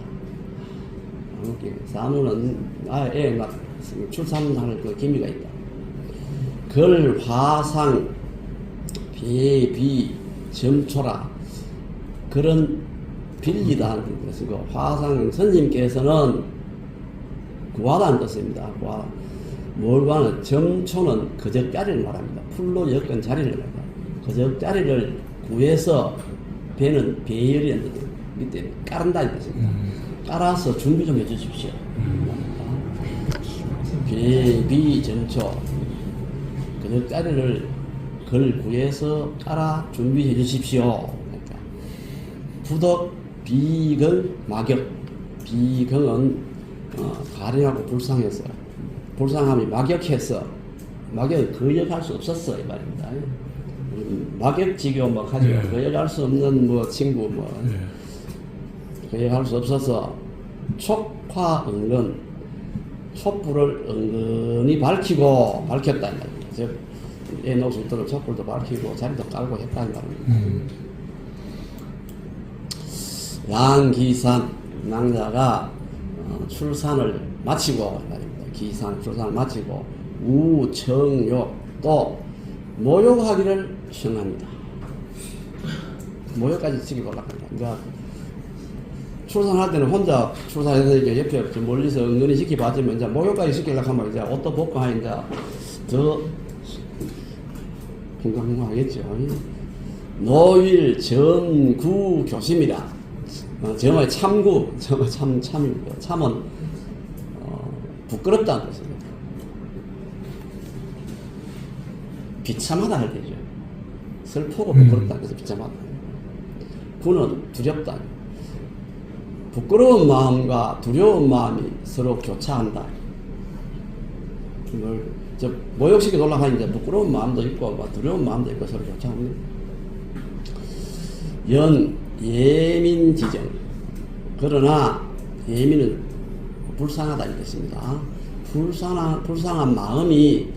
사누는 애 출산하는 그 기미가 있다. 걸 화상 비 점초라. 그런 빌리다 하는 뜻이고 화상 선생님께서는 구하다는 뜻입니다. 구하. 뭘 구하는? 점초는 거적자리를 말합니다. 풀로 엮은 자리를 말합니다. 거적자리를 구해서 배는 배열이라는 뜻. 밑에 깔은다는 뜻입니다. 깔아서 준비 좀 해주십시오. 비점초 거적자리를 걸 구해서 깔아 준비해 주십시오. 그러니까 부덕 비경 막역. 비경은 가련하고 불쌍해서 불쌍함이 막역해서 막역을 거역할 수 없었어 이 말입니다. 막역지교 뭐 하죠. 거역할 수 없는 뭐 친구 뭐 거역할 수 없어서 촉화응근 촛불을 은근히 밝혔다 이 말입니다. 즉 애녹수도록 촛불도 밝히고 자리도 깔고 했다는 말입니다. 랑기산 낭자가 출산을 마치고 기산 출산을 마치고 우청욕 또 모욕하기를 시행합니다. 모욕까지 지키고 올라갑니다. 그러니까 출산할 때는 혼자 출산해서 이제 옆에 좀 멀리서 은근히 지켜봤지만 이제 목욕까지 시키려고 하면 이제 옷도 벗고 하니 이제 더 건강하겠죠. 노일 전구 교심이라 정말 참구 정말 참입니다. 참은 부끄럽다는 뜻입니다. 비참하다 할 때죠. 슬프고 부끄럽다 그래서 비참하다. 구는 두렵다. 부끄러운 마음과 두려운 마음이 서로 교차한다. 이걸 모욕시켜 놀라고 하니 이제 부끄러운 마음도 있고 두려운 마음도 있고 서로 교차합니다. 연 예민지정. 그러나 예민은 불쌍하다 이 뜻입니다. 불쌍한 마음이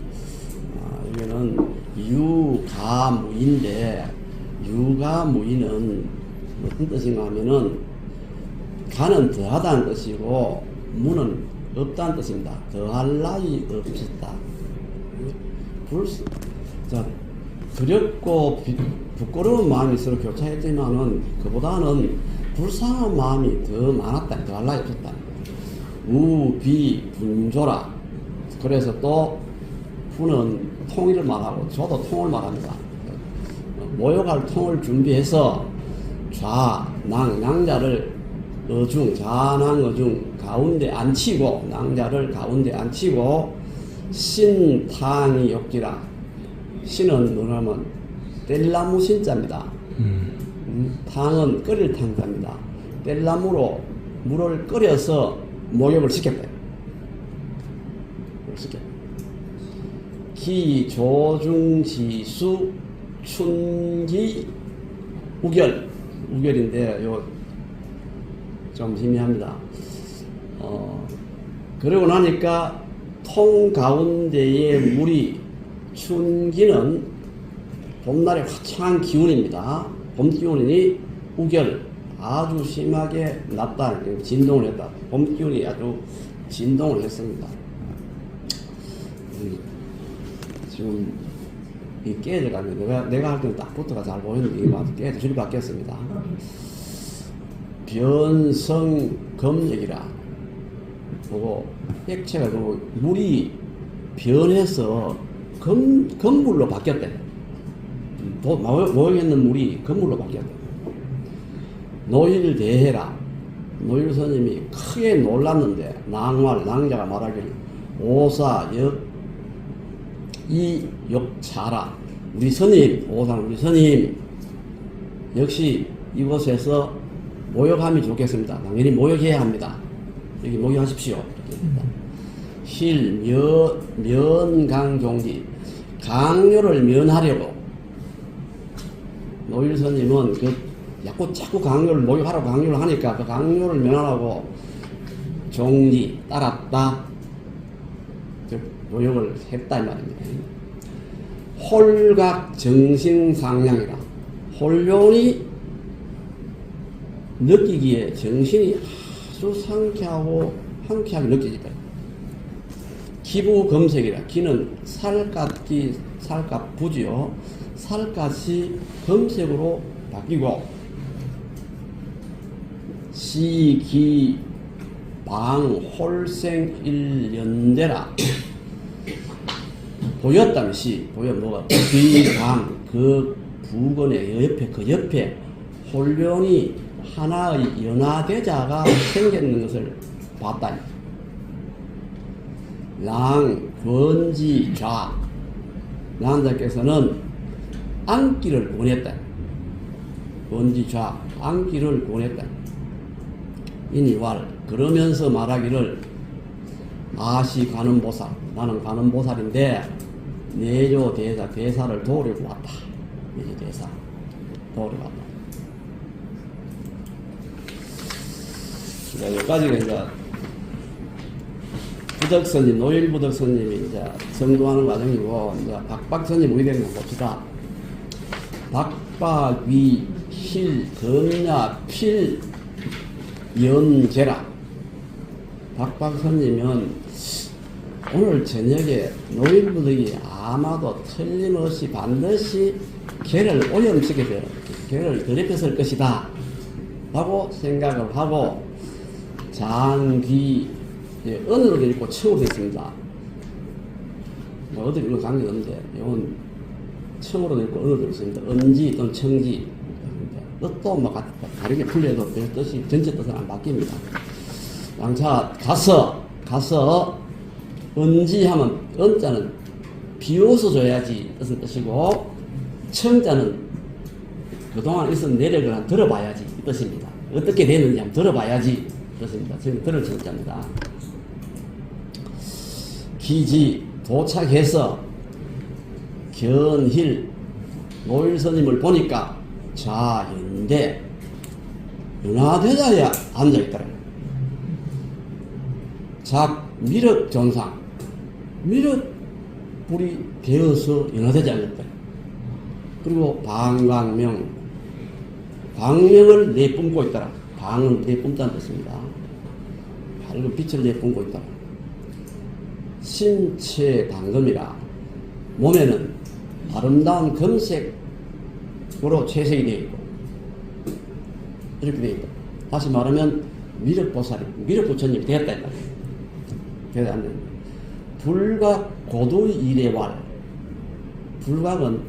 여기는 유가무인데 유가무인은 무슨 뜻인가 하면은 가는 더하다는 뜻이고 무는 없다는 뜻입니다. 더할 나위 없었다. 두렵고 부끄러운 마음이 서로 교차했지만은 그보다는 불쌍한 마음이 더 많았다. 더할 나위 없었다. 우비분조라. 그래서 또 부는 통일을 말하고 저도 통을 말합니다. 모욕할 통을 준비해서 낭자를 좌낭어중 가운데 앉히고 낭자를 가운데 앉히고 신탕이 욕지라. 신은 뭐냐면 뗄나무 신자입니다. 탕은 끓일 탕자입니다. 뗄나무로 물을 끓여서 목욕을 시켰대. 기 조중지수 춘기 우결인데 요 좀 희미합니다. 그러고 나니까 통 가운데의 물이 춘기는 봄날의 화창한 기운입니다. 봄 기운이니 우결 아주 심하게 났다. 진동을 했다. 봄 기운이 아주 진동을 했습니다. 지금 이 깨져가면 내가 할 때는 딱 붙어가 잘 보이는데 이게 막 깨져 줄이 바뀌었습니다. 변성검역이라 보고 액체가 그 물이 변해서 검물로 바뀌었대. 모여있는 물이 검물로 바뀌었대. 노일대해라. 노일 스님이 크게 놀랐는데 낭자가 말하기를 이 욕차라. 우리 스님 역시 이곳에서 모욕함이 좋겠습니다. 당연히 모욕해야 합니다. 여기 모욕하십시오. 면강종지. 강요를 면하려고 노일 스님은 자꾸 강요를 모욕하라고 강요를 하니까 그 강요를 면하라고 종지 따랐다. 모욕을 했다 이 말입니다. 홀각 정신상량이라. 홀륜이 느끼기에 정신이 아주 상쾌하게 느껴지다. 기부검색이라. 기는 살갗부지요. 살갗이 검색으로 바뀌고 시기방홀생일연대라. 보였다면 보여 뭐가 귀방 그 부근의 옆에 홀륜이 하나의 연화대자가 생겼는 것을 봤다니. 권지좌. 낭자께서는 앉기를 권했다. 권지좌. 앉기를 권했다. 이니왈. 그러면서 말하기를 아시 관음보살. 나는 관음보살인데 내조 대사를 도우려고 왔다. 내조 대사 도우려고 왔다. 여기까지가 이제 부덕스님, 노일부덕스님이 이제 성도하는 과정이고, 이제 박박스님 우리 되는 거 봅시다. 박박위, 힐, 검야, 필, 연제라. 박박스님은 오늘 저녁에 노일부덕이 아마도 틀림없이 반드시 개를 오염시켜서 개를 더럽혔을 것이다 라고 생각을 하고 장귀 언어로 되어 있고 청으로 되어 있습니다. 뭐 어디 이런 관계가 없는데 이건 청으로 되어 있고 언어로 되어 있습니다. 은지 또는 청지 뜻도 뭐 다르게 풀려도 별 뜻이 전체 뜻은 안 바뀝니다. 자 가서 은지하면 은자는 비웃어 줘야지 뜻은 뜻이고 청자는 그동안 있은 내력을 한번 들어봐야지 이 뜻입니다. 어떻게 되는지 한번 들어봐야지 뜻입니다. 지금 들을 청자입니다. 기지 도착해서 견힐 노일 스님을 보니까 자인데 연화대자에 앉아있더라. 미륵 전상 미륵 불이 되어서 연화대자에 앉았다. 그리고 방광명 광명을 내뿜고 있더라. 방은 내뿜다는 뜻입니다. 밝은 빛을 내뿜고 있더라. 신체 당금이라 몸에는 아름다운 금색으로 채색이 되어 있고 이렇게 되어 있다. 다시 말하면 미륵보살이 미륵부처님이 되었다 했다. 되어야 안 됩니다. 불각 고도의 일에왈 불각은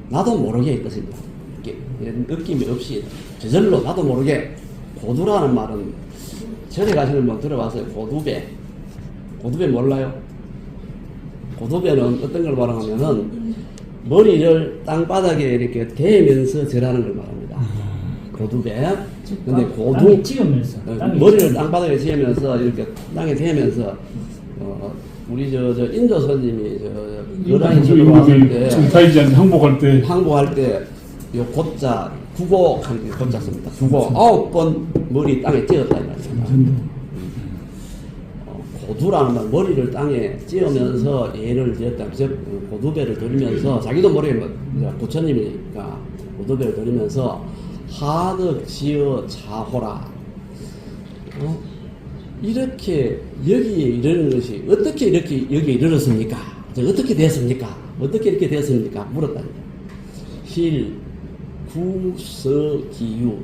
나도 모르게 뜻입니다. 느낌이 없이 저절로 나도 모르게 고두라는 말은 절에 가시는 분 들어봤어요. 고두배 몰라요? 고두배는 어떤 걸 말하냐면은 머리를 땅바닥에 이렇게 대면서 절하는 걸 말합니다. 고두배. 근데 땅에 찍으면서 머리를 땅바닥에 지으면서 이렇게 땅에 대면서 우리 저 인도 스님이 거란이 들어왔을 때 정타이지 항복할 때 요 고자 구곡 고자 씁니다. 구곡 9번 머리 땅에 찧었다 이 말입니다. 고두라는 말 머리를 땅에 찧으면서 예를 지었다. 고두배를 드리면서 자기도 모르게 부처님이니까 고두배를 드리면서 하득 지어 자호라. 이렇게 여기에 이르는 것이 어떻게 이렇게 여기에 이르렀습니까? 어떻게 됐습니까? 어떻게 이렇게 됐습니까? 물었답니다. 힐 구서기유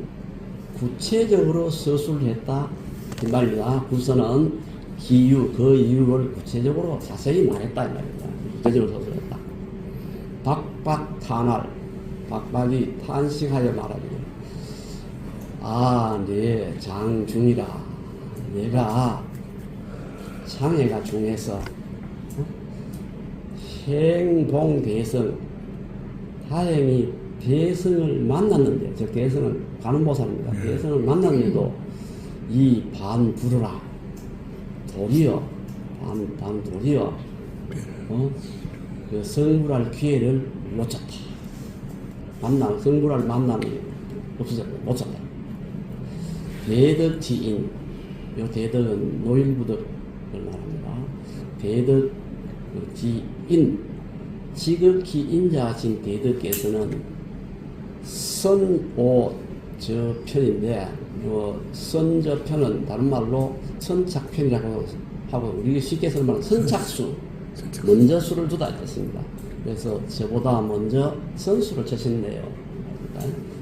구체적으로 서술을 했다 이 말입니다. 구서는 기유 그 이유를 구체적으로 자세히 말했다 이 말입니다. 구체적으로 서술했다. 박박탄할 박박이 탄식하여 말하기를 내 장중이라 내가 장애가 중해서 행봉대성 다행히 대성을 만났는데 즉 대성은 관음보살입니다. 대성을 만났는데도 이 반부르라 도리어 반도리어 그 성불할 기회를 놓쳤다. 성불할 만남이 없어졌다. 놓쳤다. 대덕지인 이 대덕은 노일부덕을 말합니다. 대덕지인 지극히 인자하신 대덕께서는 선오 저편인데 선저편은 다른 말로 선착편이라고 하고 우리가 쉽게 설명하면 선착수 먼저 수를 두다 했습니다. 그래서 저보다 먼저 선수를 쳤는데요.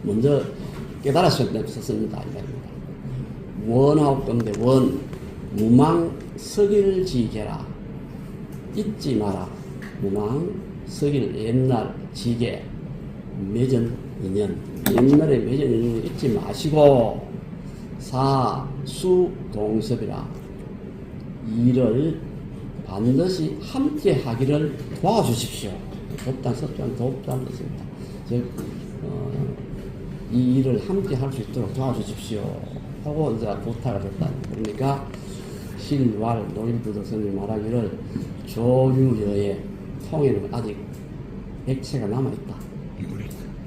먼저 깨달았었습니다. 원하고 건데 무망 석일지계라 잊지 마라. 무망 석일 옛날 지계 매전 인연 옛날에 매전 인연을 잊지 마시고 사수동섭이라 일을 반드시 함께 하기를 도와주십시오. 돕다는 뜻입니다. 즉 이 일을 함께 할 수 있도록 도와주십시오 하고 이제 부탁을 했다. 그러니까 실왈 노인부덕 스님이 말하기를 조유여의 통에는 아직 액체가 남아있다.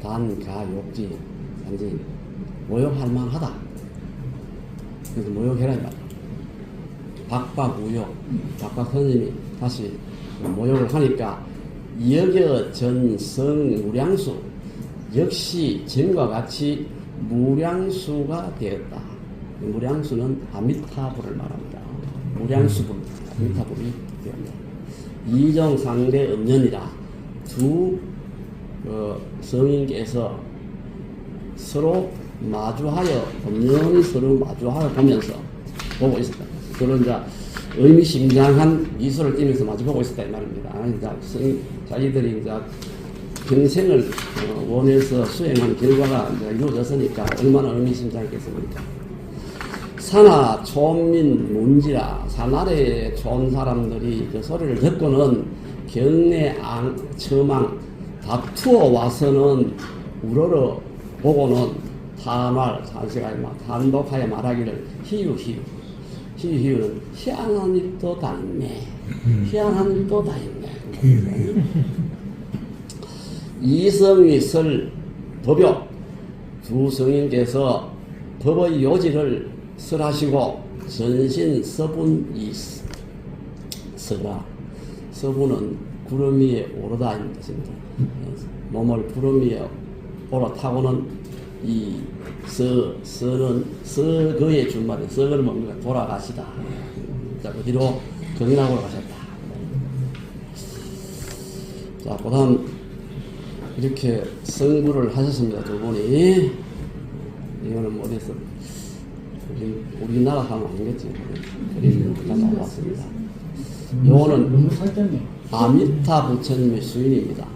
단가욕지 단지 모욕할 만하다. 그래서 모욕해라 이 말이야. 박박우욕 박박 스님이 다시 모욕을 하니까 여겨 전성 무량수 역시 전과 같이 무량수가 되었다. 무량수는 아미타불을 말합니다. 무량수불 아미타불이 되었다. 이정상대 음년이라 두 성인께서 서로 마주하여 엄연히 서로 마주하여 보면서 보고 있었다. 서로 이제 의미심장한 미소를 띠면서 마주보고 있었다 이 말입니다. 이제 자기들이 이제 평생을 원해서 수행한 결과가 이제 이루어졌으니까 얼마나 의미심장했겠습니까? 산하 촌민 문지라 산 아래에 촌 사람들이 그 소리를 듣고는 경내 처망 다투어 와서는 우러러 보고는 타말 산세가 단독하여 말하기를 희유는 희한한 일도 다 있네. 희한한 일도 다 있네. 이성의 설 법요 두 성인께서 법의 요지를 설하시고 전신 서분이 서라. 서분은 구름 위에 오르다 는 뜻입니다. 몸을 구름 위에 올라타고는 이 서는 서거의 준말에 서를 먹는 돌아가시다. 자, 그 뒤로 경인하고 가셨다. 자, 그 다음 이렇게 성불을 하셨습니다. 두 분이. 이거는 뭐 어디서 우리나라 사람 아니겠지. 그림을 나왔습니다. 요거는 너무 설정해. 아미타 부처님의 수인입니다.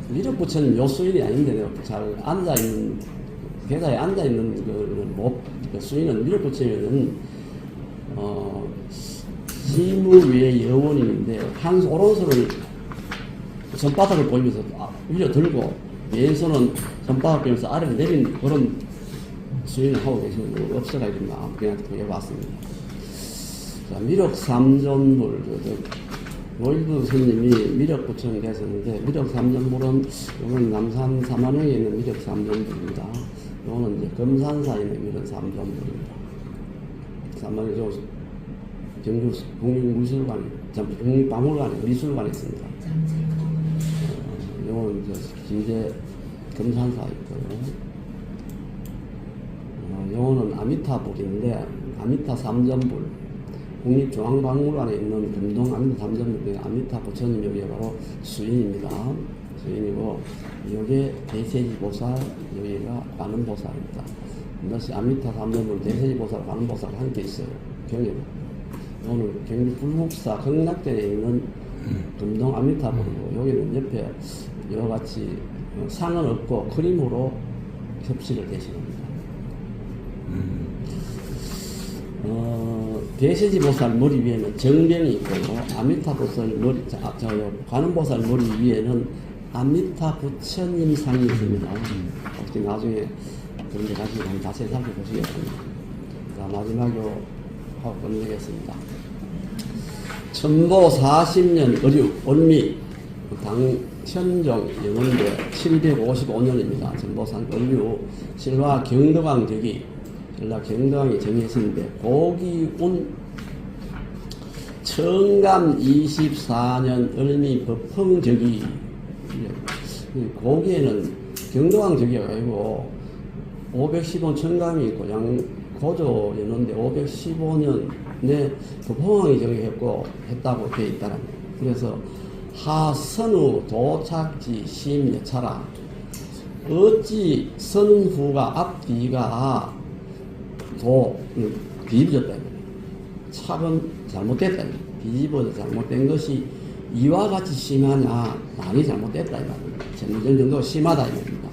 미륵 부처님 요 수인이 아닌데 잘 앉아있는 계단에 앉아있는 그 수인은 미륵 부처님은 시무 위의 여원인데 한 오른손을 손바닥을 보이면서 위로 들고 왼손은 손바닥을 보이면서 아래로 내린 그런 수인을 하고 계시는 거 없어가 있나 그냥 보여봤습니다. 자, 미륵 삼존불 노일도 스님이 미륵 부처님 계셨는데 미륵 삼존불은 이건 남산 사만행에 있는 미륵 삼존불입니다. 이거는 이제 금산사에 있는 미륵 삼존불입니다. 사만행 경주 국립미술관, 국립박물관에 미술관에 있습니다. 이거는 이제 기재 금산사에 있고요. 이거는 아미타불인데 아미타 삼존불. 국립중앙박물관에 있는 금동 아미타 삼존불 아미타 부처님 여기가 바로 수인입니다. 수인이고 여기에 대세지보살 여기가 관음보살입니다. 이것이 아미타 삼존불 대세지보살 관음보살 함께 있어요. 경에 오늘 경기 불국사 극락대에 있는 금동 아미타불이고 여기는 옆에 여러가지 상은 없고 그림으로 협식을 대신합니다. 대세지보살 머리 위에는 정병이 있고요. 아미타보살 머리, 관음보살 머리 위에는 아미타 부처님 상이 있습니다. 혹시 나중에 그런 데 가시면 한번 자세히 살펴보시겠습니다. 자, 마지막으로 하고 끝내겠습니다. 천보 40년 의류, 원미, 당천종 영원대 755년입니다. 천보산 의류, 신라 경덕왕 덕이 전라 경덕왕이 정했는데 고기운 청감 24년 을미 법흥적이 고기에는 경덕왕 적이가 아니고 515년 청감이 있고 양고조였는데 515년에 법흥왕이 정했고 했다고 되어 있다는 거예요. 그래서 하선우 도착지 심여차라 어찌 선후가 앞뒤가 뒤집어졌다. 착은 잘못됐다. 뒤집어져 잘못된 것이 이와 같이 심하냐? 많이 잘못됐다. 이 말입니다. 점점 정도가 심하다. 이 말입니다.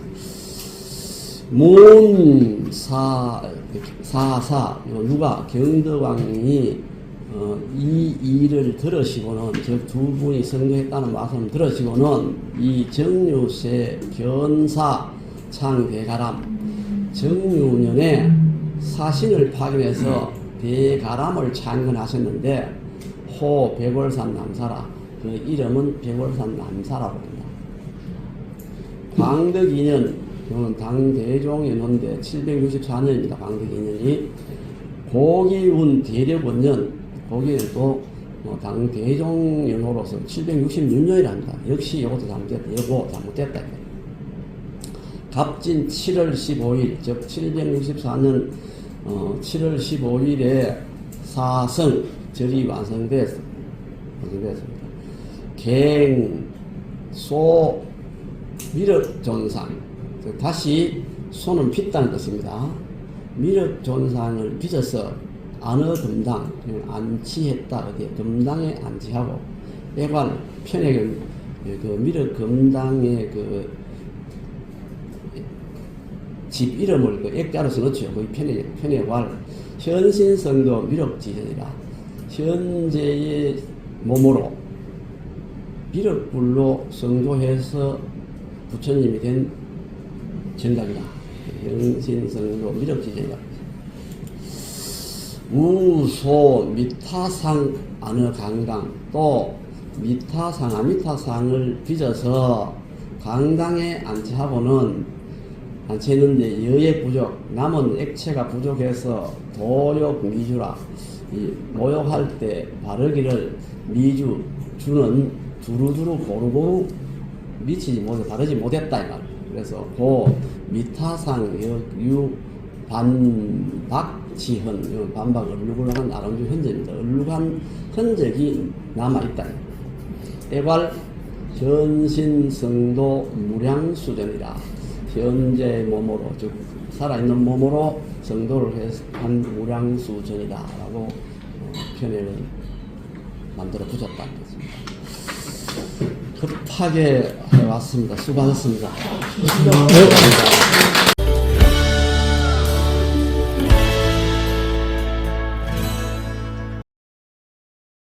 문사사, 누가 경덕왕이 이 일을 들으시고는, 저 두 분이 선거했다는 말씀을 들으시고는, 이 정유세 견사 창대가람, 정유년에 사신을 파견해서 대가람을 창건하셨는데 호 백월산 남사라, 그 이름은 백월산 남사라고 합니다. 광덕 2년, 이거는 당대종이었는데 764년입니다. 광덕 2년이 고기운 대력원년, 거기는 또 당대종연호로서 766년이랍니다. 역시 이것도 잘못됐다. 이거 잘못됐다. 갑진 7월 15일, 즉 764년 7월 15일에 사성 절이 완성됐습니다. 갱, 소, 미륵 정상, 다시 손은 핏다는 것입니다. 미륵 존상을 빚어서 안의 금당, 안치했다. 어디에 금당에 안치하고, 애관, 편액은 그 미륵 금당의 그 집 이름을 그 액자로 써놓죠. 거의 편액활. 현신성도 미륵지전이라. 현재의 몸으로 미륵불로 성조해서 부처님이 된 정각이다. 현신성도 미륵지전이다. 우소 미타상 안의 강당, 또 미타상 아미타상을 빚어서 강당에 안치하고는 안치했는데 여의 부족, 남은 액체가 부족해서 도욕 미주라. 이 모욕할 때 바르기를 미주, 주는 두루두루 고루고루 미치지 못해 바르지 못했다 이 말. 그래서 고 미타상 유 반박지헌, 반박 얼룩한 아름다운 흔적입니다. 얼룩한 흔적이 남아있다. 애발 현신성도 무량수전이라. 현재 몸으로, 즉 살아있는 몸으로 성도를 한 무량수전이다 라고 표현을 만들어 붙였다는 것입니다. 급하게 해왔습니다. 수고하셨습니다. 네.